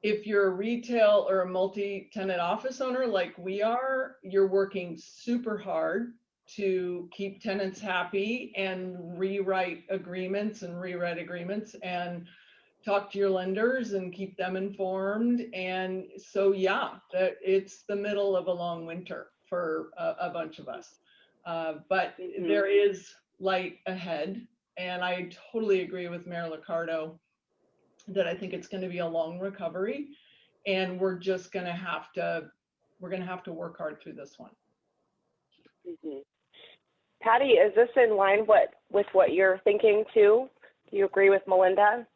If you're a retail or a multi-tenant office owner like we are, you're working super hard to keep tenants happy and rewrite agreements and talk to your lenders and keep them informed. And so, yeah, it's the middle of a long winter for a bunch of us. But there is light ahead. And I totally agree with Mayor Liccardo that I think it's going to be a long recovery, and we're just going to have to work hard through this one. Patty, is this in line with what you're thinking too? Do you agree with Melinda?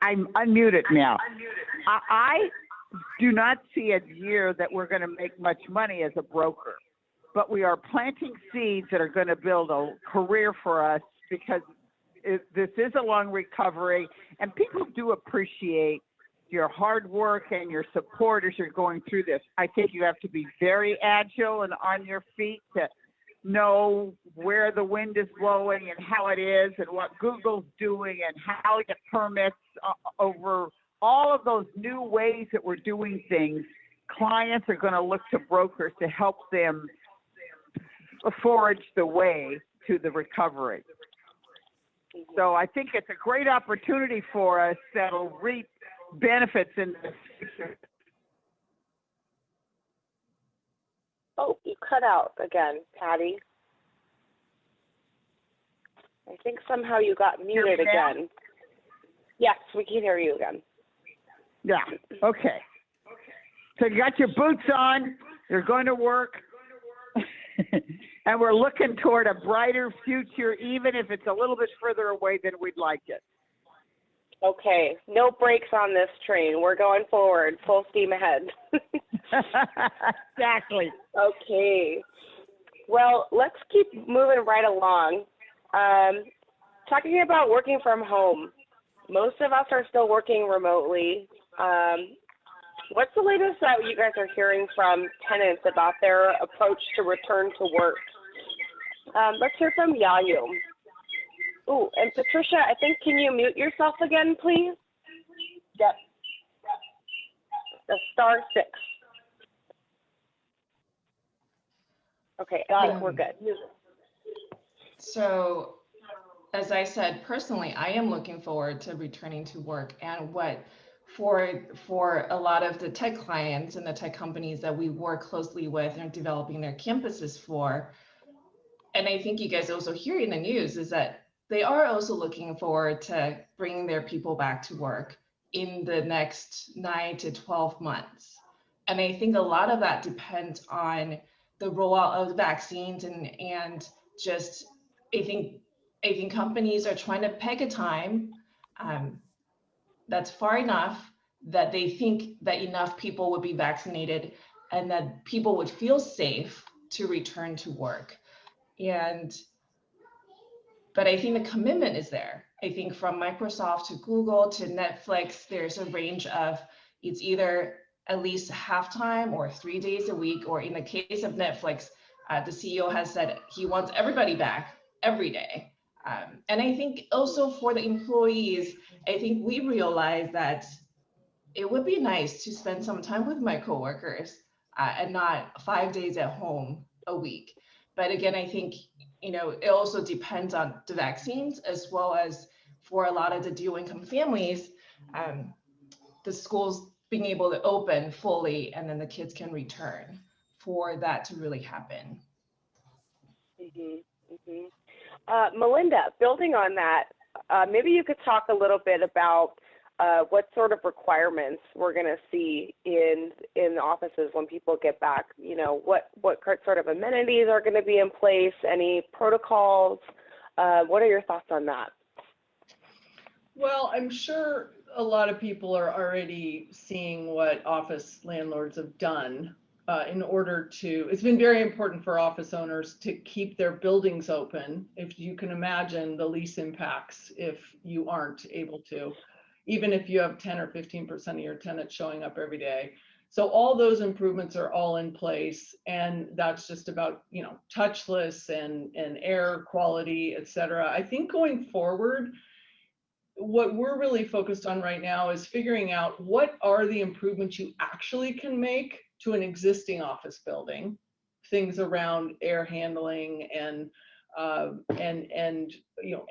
I'm unmuted now. do not see a year that we're going to make much money as a broker, but we are planting seeds that are going to build a career for us, because this is a long recovery, and people do appreciate your hard work and your support as you're going through this. I think you have to be very agile and on your feet to know where the wind is blowing and how it is and what Google's doing and how to get permits over all of those new ways that we're doing things. Clients are going to look to brokers to help them forge the way to the recovery. So I think it's a great opportunity for us that'll reap benefits in the future. Oh, you cut out again, Patty. I think somehow you got muted again. Yes, we can hear you again. Yeah, okay. So you got your boots on, you're going to work, and we're looking toward a brighter future, even if it's a little bit further away than we'd like it. Okay, no brakes on this train. We're going forward, full steam ahead. Exactly. Okay. Well, let's keep moving right along. Talking about working from home. Most of us are still working remotely. What's the latest that you guys are hearing from tenants about their approach to return to work? Let's hear from Yayu. Ooh, and Patricia, I think, can you mute yourself again, please? Yep. The *6. Okay, I think we're good. So, as I said, personally, I am looking forward to returning to work, and what for a lot of the tech clients and the tech companies that we work closely with and developing their campuses for, and I think you guys also hear in the news, is that they are also looking forward to bringing their people back to work in the next 9 to 12 months. And I think a lot of that depends on the rollout of the vaccines and just, I think companies are trying to peg a time that's far enough that they think that enough people would be vaccinated and that people would feel safe to return to work. But I think the commitment is there. I think from Microsoft to Google to Netflix, there's a range of, it's either at least half-time or 3 days a week, or in the case of Netflix, the CEO has said he wants everybody back every day. And I think also for the employees, I think we realize that it would be nice to spend some time with my coworkers and not 5 days at home a week. But again, I think, it also depends on the vaccines, as well as for a lot of the dual income families, the schools being able to open fully and then the kids can return for that to really happen. Melinda, building on that, maybe you could talk a little bit about what sort of requirements we're going to see in the offices when people get back. What sort of amenities are going to be in place? Any protocols? What are your thoughts on that? Well, I'm sure a lot of people are already seeing what office landlords have done in order to, it's been very important for office owners to keep their buildings open. If you can imagine the lease impacts if you aren't able to, even if you have 10 or 15% of your tenants showing up every day. So all those improvements are all in place, and that's just about, touchless and air quality, et cetera. I think going forward, what we're really focused on right now is figuring out what are the improvements you actually can make to an existing office building, things around air handling and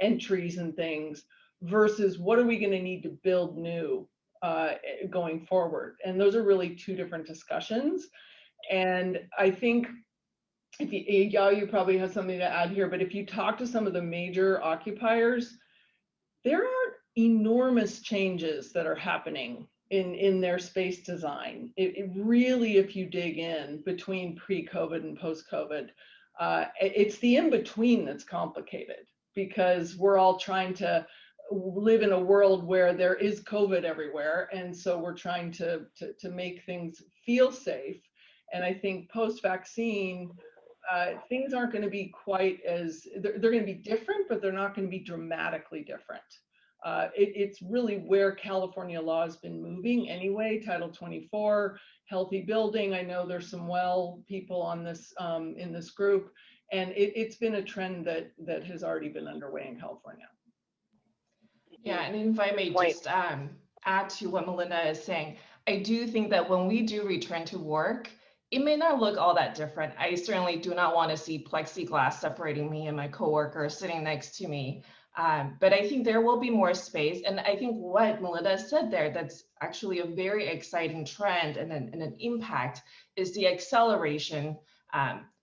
entries and things, versus what are we going to need to build new going forward. And those are really two different discussions. And I think if you probably have something to add here, but if you talk to some of the major occupiers, there are enormous changes that are happening in their space design. It really, if you dig in between pre-COVID and post-COVID, it's the in-between that's complicated, because we're all trying to live in a world where there is COVID everywhere. And so we're trying to make things feel safe. And I think post-vaccine, things aren't going to be quite as, they're going to be different, but they're not going to be dramatically different. It's really where California law has been moving anyway. Title 24, healthy building. I know there's some well people on this in this group, and it's been a trend that has already been underway in California. Yeah, and if I may just add to what Melinda is saying, I do think that when we do return to work, it may not look all that different. I certainly do not want to see plexiglass separating me and my coworker sitting next to me. But I think there will be more space. And I think what Melinda said there, that's actually a very exciting trend and an impact, is the acceleration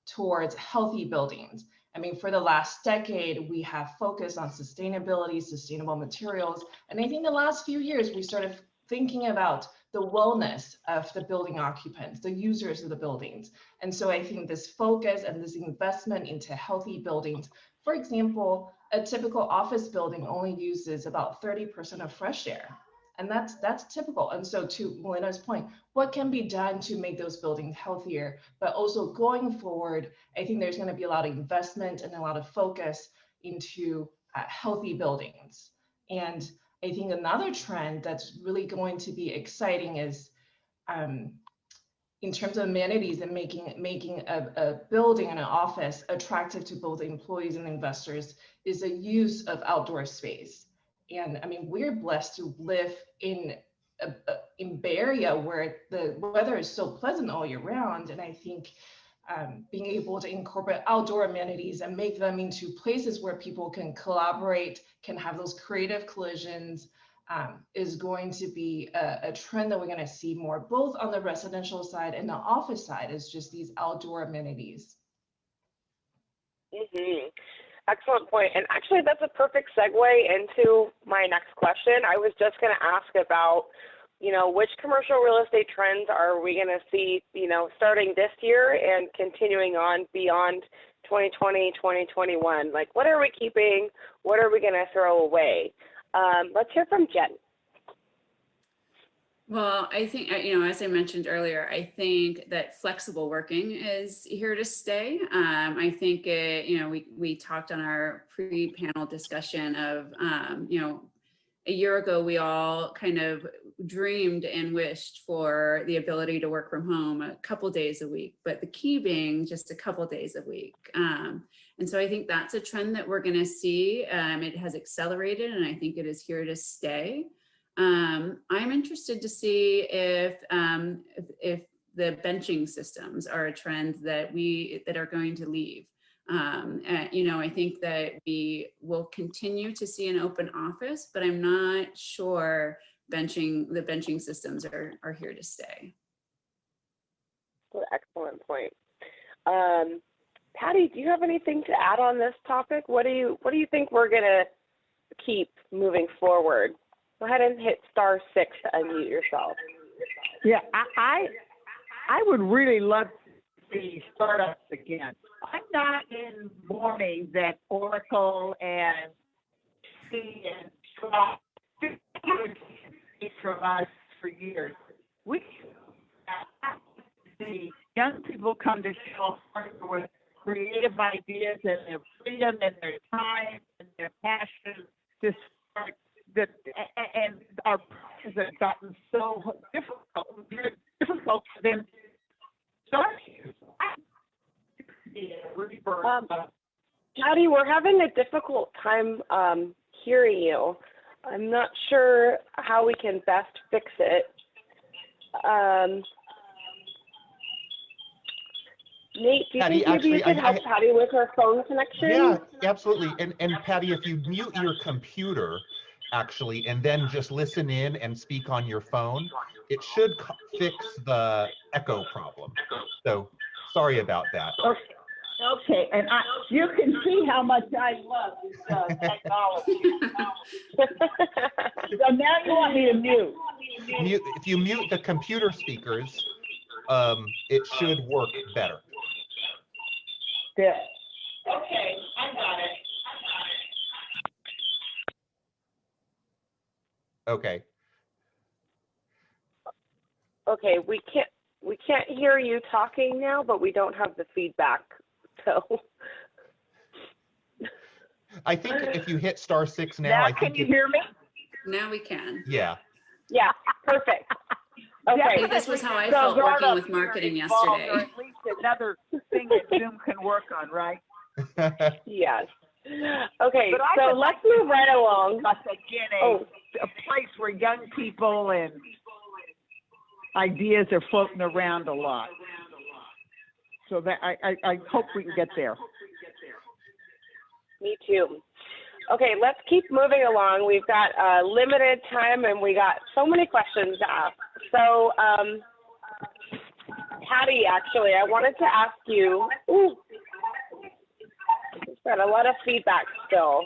towards healthy buildings. I mean, for the last decade, we have focused on sustainability, sustainable materials. And I think the last few years, we started thinking about the wellness of the building occupants, the users of the buildings. And so I think this focus and this investment into healthy buildings, for example, a typical office building only uses about 30% of fresh air. And that's typical. And so to Melinda's point, what can be done to make those buildings healthier? But also going forward, I think there's going to be a lot of investment and a lot of focus into healthy buildings. And I think another trend that's really going to be exciting is in terms of amenities and making a building and an office attractive to both employees and investors is a use of outdoor space. And I mean, we're blessed to live in Bay Area where the weather is so pleasant all year round. And I think being able to incorporate outdoor amenities and make them into places where people can collaborate, can have those creative collisions, is going to be a trend that we're going to see more, both on the residential side and the office side, is just these outdoor amenities. Mm-hmm. Excellent point. And actually, that's a perfect segue into my next question. I was just going to ask about, which commercial real estate trends are we going to see, starting this year and continuing on beyond 2020, 2021? Like, what are we keeping? What are we going to throw away? Let's hear from Jen. Well, I think, as I mentioned earlier, I think that flexible working is here to stay. I think, we talked on our pre-panel discussion of, a year ago, we all kind of dreamed and wished for the ability to work from home a couple days a week, but the key being just a couple days a week. And so I think that's a trend that we're going to see. It has accelerated, and I think it is here to stay. I'm interested to see if the benching systems are a trend that are going to leave. I think that we will continue to see an open office, but I'm not sure the benching systems are here to stay. Excellent point. Patty, do you have anything to add on this topic? What do you think we're gonna keep moving forward? Go ahead and hit *6 to unmute yourself. Yeah, I would really love to see startups again. I'm not in mourning that Oracle and C and Schwab from us for years. We see young people come to California with creative ideas and their freedom and their time and their passion to start. And our process has gotten so difficult for them to start here. Patty, we're having a difficult time hearing you. I'm not sure how we can best fix it. Nate, do you think maybe you could help Patty with her phone connection? Yeah, absolutely. And Patty, if you mute your computer, actually, and then just listen in and speak on your phone, it should fix the echo problem. So sorry about that. Okay, and you can see how much I love this technology. So now you want me to mute. If you mute the computer speakers, it should work better. Yeah. Okay, I got it. Okay. Okay, we can't hear you talking now, but we don't have the feedback. So I think if you hit *6 now, Now, I can think you it, hear me? Now we can. yeah. yeah, perfect. Okay. This was how I So felt brought working up with here marketing involved, or yesterday. at least another thing that Zoom can work on, right? Yes. Okay, But I so would let's like to move right along. discuss again Oh, a place where young people and ideas are floating around a lot. So that I hope we can get there. me too. Okay, let's keep moving along. We've got limited time and we got so many questions to ask. So, Patty, actually, I wanted to ask you, we've got a lot of feedback still.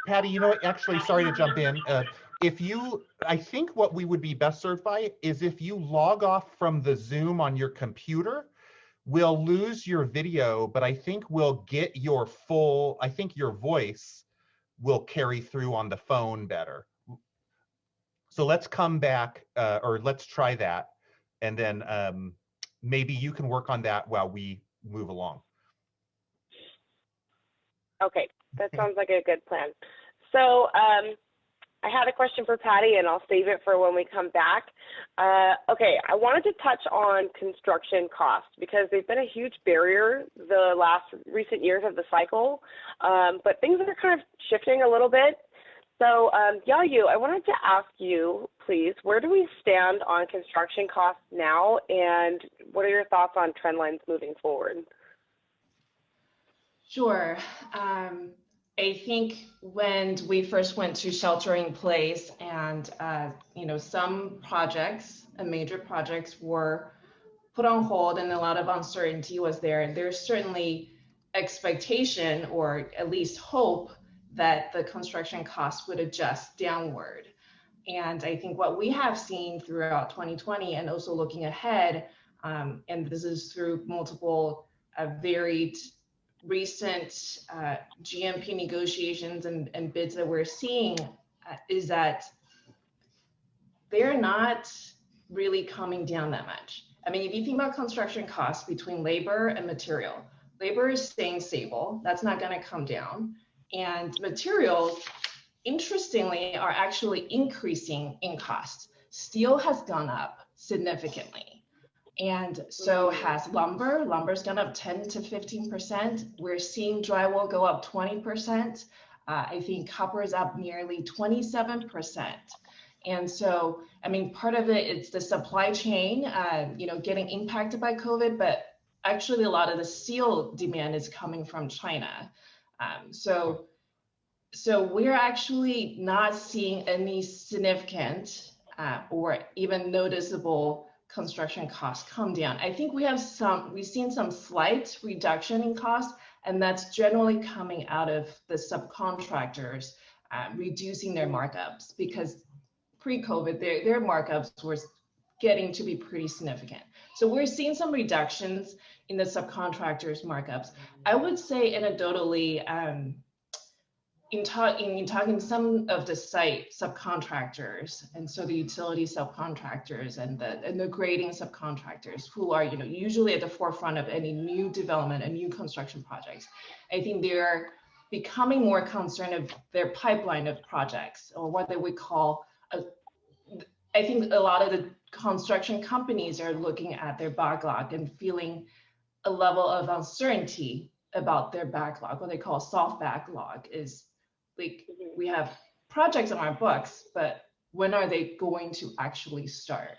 Patty, you know what, actually, sorry to jump in. I think what we would be best served by is if you log off from the Zoom on your computer, we'll lose your video, but I think we'll get your I think your voice will carry through on the phone better. So let's come back, or let's try that. And then maybe you can work on that while we move along. Okay, that sounds like a good plan. So I had a question for Patty, and I'll save it for when we come back. Okay, I wanted to touch on construction costs because they've been a huge barrier the recent years of the cycle, but things are kind of shifting a little bit. So Yayu, I wanted to ask you, please, where do we stand on construction costs now, and what are your thoughts on trend lines moving forward? Sure. I think when we first went to shelter in place and, some projects, major projects were put on hold and a lot of uncertainty was there. And there's certainly expectation or at least hope that the construction costs would adjust downward. And I think what we have seen throughout 2020 and also looking ahead, and this is through multiple varied recent GMP negotiations and bids that we're seeing is that they're not really coming down that much. I mean, if you think about construction costs between labor and material, labor is staying stable. That's not going to come down. And materials, interestingly, are actually increasing in cost. Steel has gone up significantly. And so has lumber. Lumber's gone up 10 to 15%. We're seeing drywall go up 20%. I think copper is up nearly 27%. And so, I mean, part of it is the supply chain, getting impacted by COVID, but actually a lot of the steel demand is coming from China. So we're actually not seeing any significant or even noticeable construction costs come down. I think we've seen some slight reduction in cost, and that's generally coming out of the subcontractors reducing their markups, because pre-COVID, their markups were getting to be pretty significant. So we're seeing some reductions in the subcontractors markups. I would say anecdotally, in talking some of the site subcontractors, and so the utility subcontractors and the grading subcontractors who are usually at the forefront of any new development and new construction projects, I think they're becoming more concerned of their pipeline of projects, or what they would call I think a lot of the construction companies are looking at their backlog and feeling a level of uncertainty about their backlog. What they call soft backlog is like, we have projects on our books, but when are they going to actually start?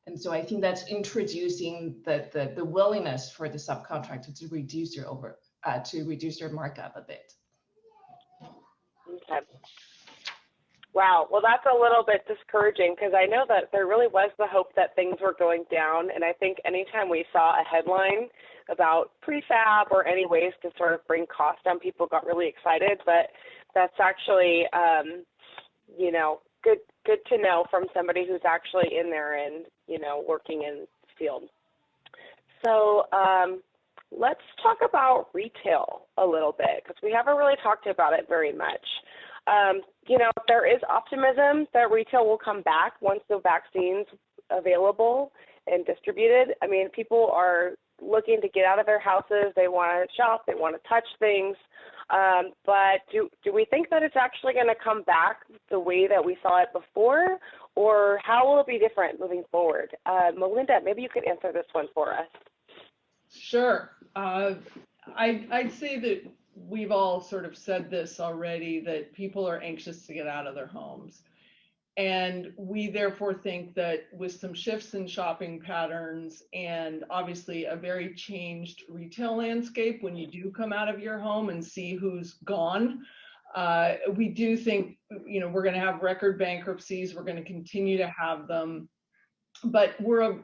And so I think that's introducing the willingness for the subcontractor to reduce their markup a bit. Okay. Wow. Well, that's a little bit discouraging, because I know that there really was the hope that things were going down. And I think anytime we saw a headline about prefab or any ways to sort of bring costs down, people got really excited. But that's actually, good to know from somebody who's actually in there and, working in the field. So let's talk about retail a little bit, because we haven't really talked about it very much. there is optimism that retail will come back once the vaccine's available and distributed. I mean, people are looking to get out of their houses. They want to shop. They want to touch things. But do we think that it's actually going to come back the way that we saw it before? Or how will it be different moving forward? Melinda, maybe you could answer this one for us. Sure. I'd say that we've all sort of said this already, that people are anxious to get out of their homes. And we therefore think that with some shifts in shopping patterns and obviously a very changed retail landscape when you do come out of your home and see who's gone, we do think, we're going to have record bankruptcies. We're going to continue to have them, but we're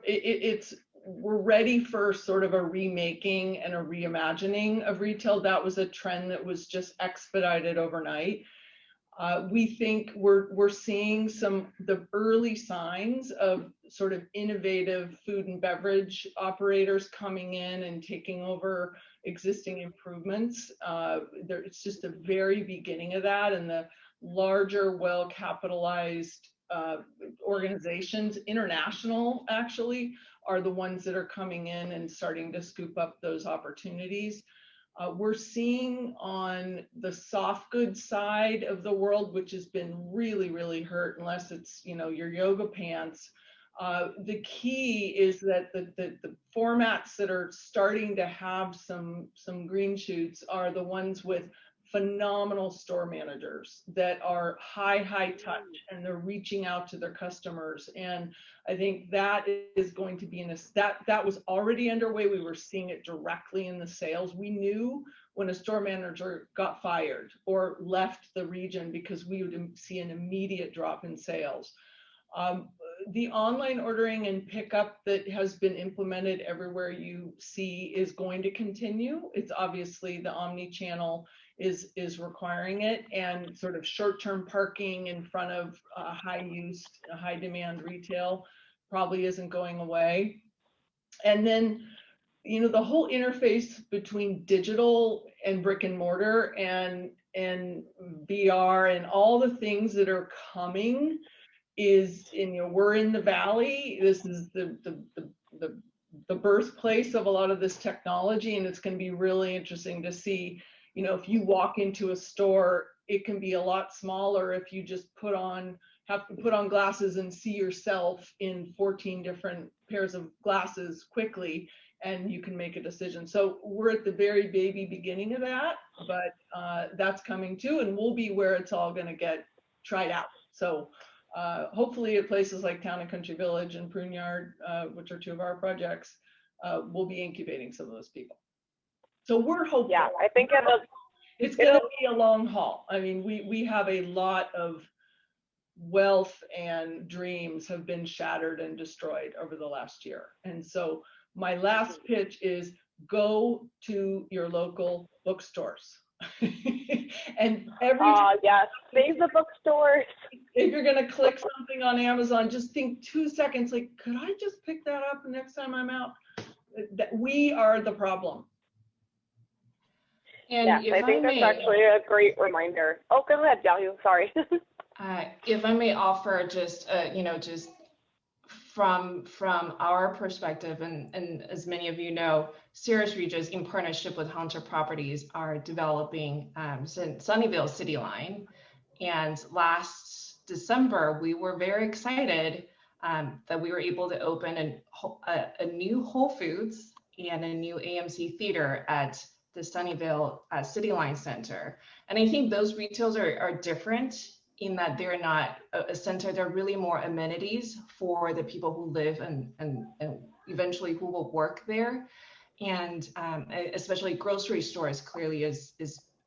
ready for sort of a remaking and a reimagining of retail. That was a trend that was just expedited overnight. We think we're seeing the early signs of sort of innovative food and beverage operators coming in and taking over existing improvements. It's just the very beginning of that, and the larger, well-capitalized organizations, international actually, are the ones that are coming in and starting to scoop up those opportunities. We're seeing on the soft goods side of the world, which has been really, really hurt, unless it's, your yoga pants. The key is that the formats that are starting to have some green shoots are the ones with phenomenal store managers that are high touch, and they're reaching out to their customers. And I think that is going to be that was already underway. We were seeing it directly in the sales. We knew when a store manager got fired or left the region, because we would see an immediate drop in sales. The online ordering and pickup that has been implemented everywhere you see is going to continue. It's obviously the omni-channel is requiring it, and sort of short-term parking in front of high-use, high-demand retail probably isn't going away. And then, the whole interface between digital and brick and mortar and VR and all the things that are coming is, we're in the valley. This is the birthplace of a lot of this technology, and it's going to be really interesting to see. If you walk into a store, it can be a lot smaller if you just have to put on glasses and see yourself in 14 different pairs of glasses quickly, and you can make a decision. So we're at the very baby beginning of that, but that's coming too, and we'll be where it's all going to get tried out. So hopefully at places like Town and Country Village and Prune Yard, which are two of our projects, we'll be incubating some of those people. So we're hopeful. Yeah, I think it's going to be a long haul. I mean, we have a lot of wealth and dreams have been shattered and destroyed over the last year. And so my last pitch is go to your local bookstores. And yes, save the bookstores. If you're going to click something on Amazon, just think 2 seconds, like, could I just pick that up next time I'm out? That we are the problem. And yes, I think that's actually a great reminder. Oh, go ahead, Yahoo. Sorry. If I may offer just, just from our perspective, and as many of you know, Cirrus Regis, in partnership with Hunter Properties, are developing Sunnyvale City Line. And last December, we were very excited that we were able to open a new Whole Foods and a new AMC theater at the Sunnyvale City Line Center. And I think those retails are different in that they're not a center, they're really more amenities for the people who live and eventually who will work there. And especially grocery stores clearly is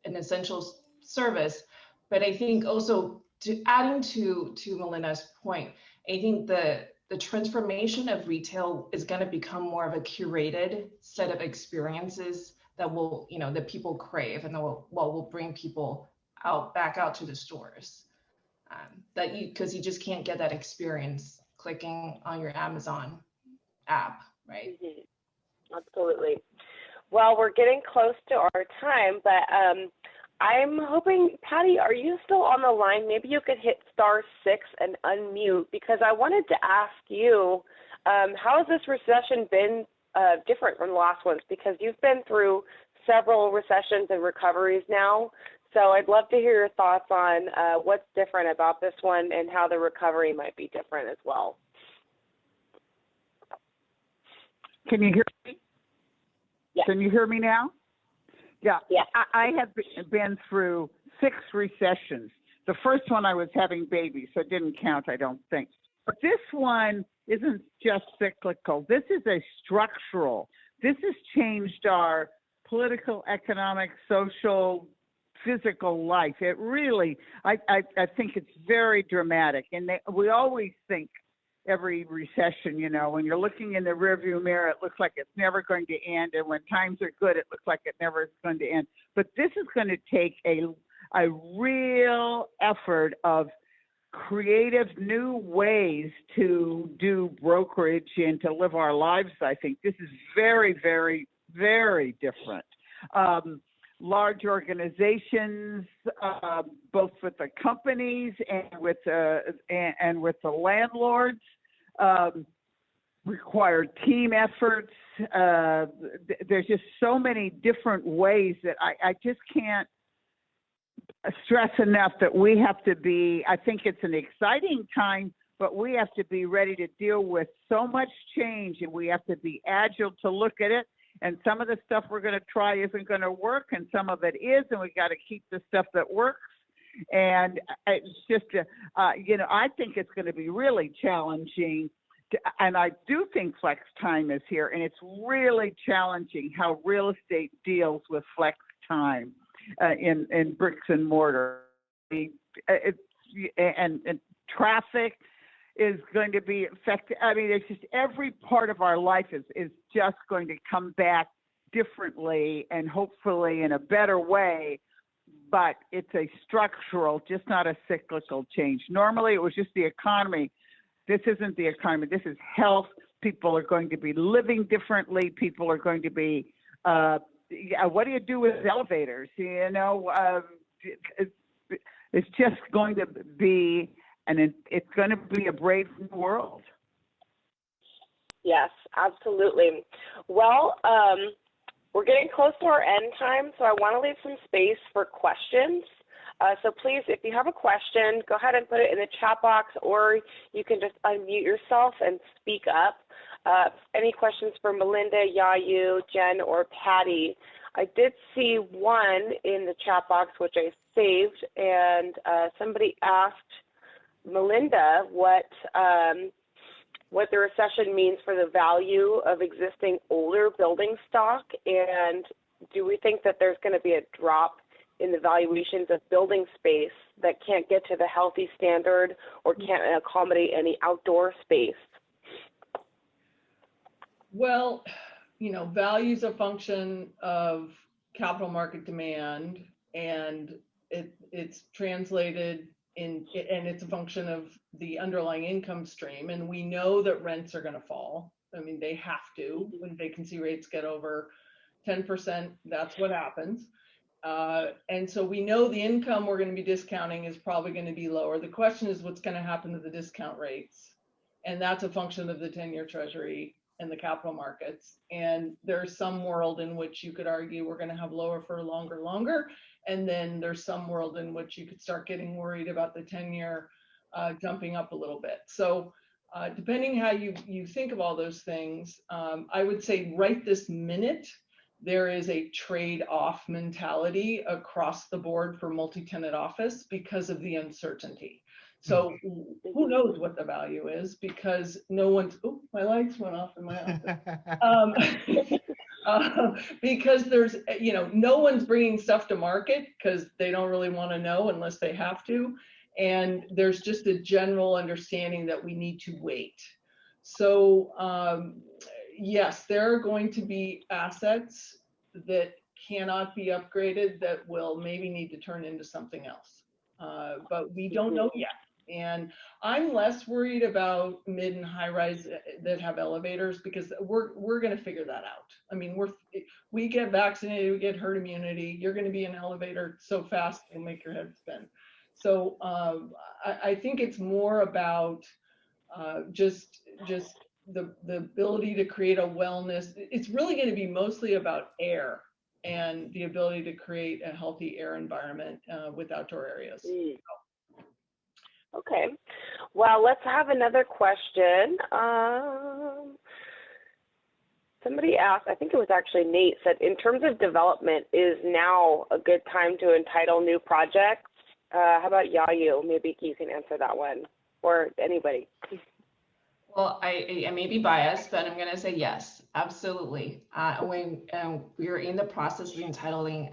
an essential service. But I think also adding to Melinda's point, I think the transformation of retail is going to become more of a curated set of experiences that will, that people crave, and that will bring people back out to the stores. Because you just can't get that experience clicking on your Amazon app, right? Mm-hmm. Absolutely. Well, we're getting close to our time, but I'm hoping, Patty, are you still on the line? Maybe you could hit *6 and unmute, because I wanted to ask you, how has this recession been different from the last ones? Because you've been through several recessions and recoveries now. So I'd love to hear your thoughts on what's different about this one and how the recovery might be different as well. Can you hear me? Yeah. Can you hear me now? Yeah. Yeah. I have been through 6 recessions. The first one I was having babies, so it didn't count, I don't think. But this one isn't just cyclical. This is a structural. This has changed our political, economic, social, physical life. It really, I think it's very dramatic. And we always think every recession, you know, when you're looking in the rearview mirror, it looks like it's never going to end. And when times are good, it looks like it never is going to end. But this is going to take a real effort of creative new ways to do brokerage and to live our lives. I think this is very, very, very different. Large organizations, both with the companies and with the landlords, require team efforts. There's just so many different ways that I just can't stress enough that we have to be, I think it's an exciting time, but we have to be ready to deal with so much change, and we have to be agile to look at it. And some of the stuff we're going to try isn't going to work, and some of it is, and we got to keep the stuff that works. And it's just, you know, I think it's going to be really challenging. And I do think flex time is here, and it's really challenging how real estate deals with flex time in bricks and mortar. And traffic is going to be affected. I mean, it's just every part of our life is just going to come back differently and hopefully in a better way. But it's a structural, just not a cyclical change. Normally, it was just the economy. This isn't the economy. This is health. People are going to be living differently. People are going to be, what do you do with elevators? You know, it's just going to be, and it's going to be a brave new world. Yes, absolutely. Well, we're getting close to our end time, so I want to leave some space for questions. So please, if you have a question, go ahead and put it in the chat box, or you can just unmute yourself and speak up. Any questions for Melinda, Yayu, Jen, or Patty? I did see one in the chat box, which I saved, and somebody asked Melinda what the recession means for the value of existing older building stock, and do we think that there's going to be a drop in the valuations of building space that can't get to the healthy standard or can't accommodate any outdoor space? Well, you know, value is a function of capital market demand, and it's translated and it's a function of the underlying income stream. And we know that rents are going to fall. I mean, they have to. When vacancy rates get over 10%, that's what happens. And so we know the income we're going to be discounting is probably going to be lower. The question is what's going to happen to the discount rates. And that's a function of the 10-year treasury and the capital markets. And there's some world in which you could argue we're going to have lower for longer. And then there's some world in which you could start getting worried about the 10-year jumping up a little bit. So depending how you think of all those things, I would say right this minute, there is a trade-off mentality across the board for multi-tenant office because of the uncertainty. So who knows what the value is, because no one's, oh, my lights went off in my office. Because there's, you know, no one's bringing stuff to market because they don't really want to know unless they have to. And there's just a general understanding that we need to wait. So yes, there are going to be assets that cannot be upgraded that will maybe need to turn into something else. But we don't know yet. And I'm less worried about mid and high rise that have elevators, because we're going to figure that out. I mean, we get vaccinated, we get herd immunity. You're going to be in an elevator so fast it'll make your head spin. So I think it's more about just the ability to create a wellness. It's really going to be mostly about air and the ability to create a healthy air environment with outdoor areas. Okay, well, let's have another question. Somebody asked, I think it was actually Nate, said, in terms of development, is now a good time to entitle new projects? How about Yayu? Maybe you can answer that one, or anybody. Well, I may be biased, but I'm going to say yes, absolutely. When we were in the process of entitling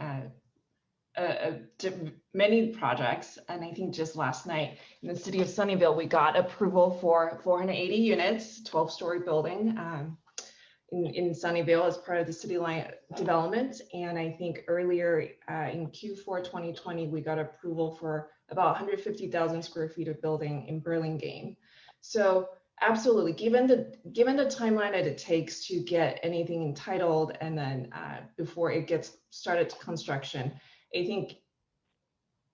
many projects, and I think just last night in the city of Sunnyvale, we got approval for 480 units, 12-story building in Sunnyvale as part of the city line development. And I think earlier in Q4 2020, we got approval for about 150,000 square feet of building in Burlingame. So absolutely, given the timeline that it takes to get anything entitled and then before it gets started to construction, I think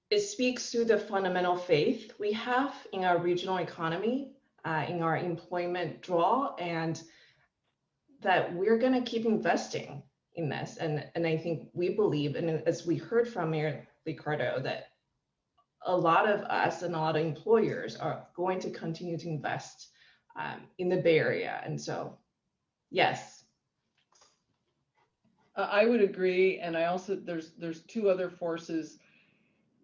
it speaks to the fundamental faith we have in our regional economy, in our employment draw, and that we're going to keep investing in this. And I think we believe, and as we heard from Mayor Liccardo, that a lot of us and a lot of employers are going to continue to invest in the Bay Area. And so, yes. I would agree. And I also, there's two other forces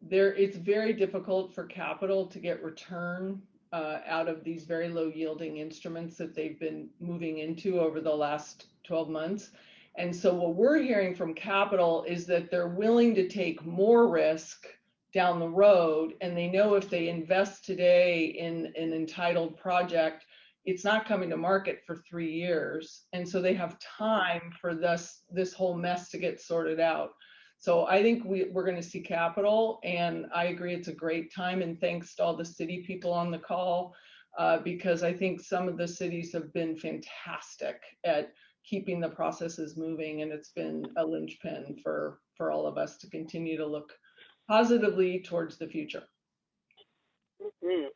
there. It's very difficult for capital to get return out of these very low yielding instruments that they've been moving into over the last 12 months. And so what we're hearing from capital is that they're willing to take more risk down the road. And they know if they invest today in an entitled project, it's not coming to market for 3 years. And so they have time for this whole mess to get sorted out. So I think we're going to see capital, and I agree it's a great time. And thanks to all the city people on the call, because I think some of the cities have been fantastic at keeping the processes moving, and it's been a linchpin for all of us to continue to look positively towards the future. Mm-hmm.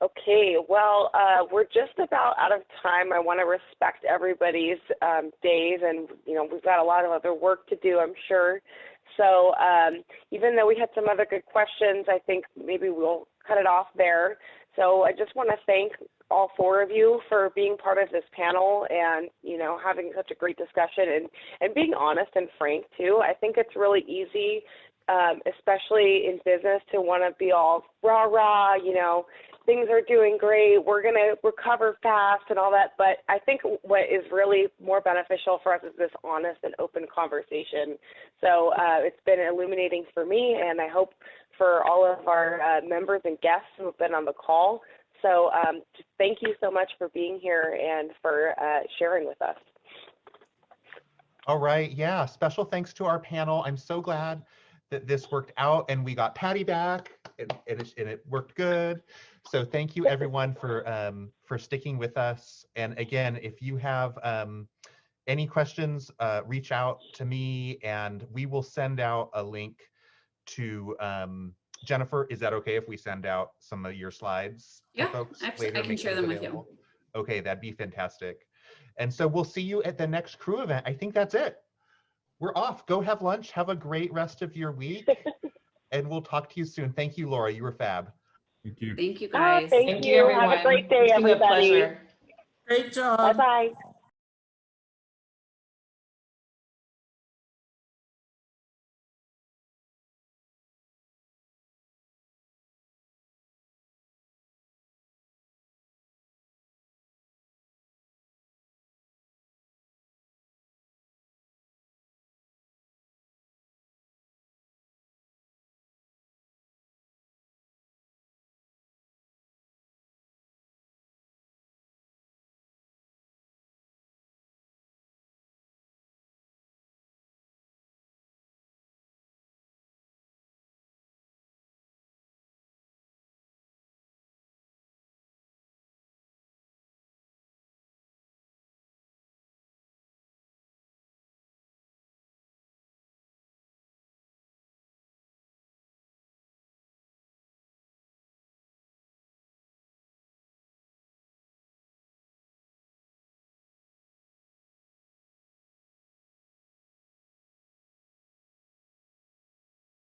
Okay, well, we're just about out of time. I want to respect everybody's days, and we've got a lot of other work to do, I'm sure. So even though we had some other good questions, I think maybe we'll cut it off there. So I just want to thank all four of you for being part of this panel and having such a great discussion and being honest and frank too. I think it's really easy, especially in business, to want to be all rah, things are doing great, we're going to recover fast and all that. But I think what is really more beneficial for us is this honest and open conversation. So it's been illuminating for me, and I hope for all of our members and guests who have been on the call. So just thank you so much for being here and for sharing with us. All right, yeah, special thanks to our panel. I'm so glad that this worked out and we got Patty back and it worked good. So thank you everyone for sticking with us. And again, if you have any questions, reach out to me and we will send out a link to Jennifer. Is that okay if we send out some of your slides to folks later? I can share them with you. Okay, that'd be fantastic. And so we'll see you at the next crew event. I think that's it. We're off. Go have lunch. Have a great rest of your week. And we'll talk to you soon. Thank you, Laura. You were fab. Thank you. Thank you, guys. Thank you, everyone. Have a great day, everybody. It's been a pleasure. Great job. Bye-bye.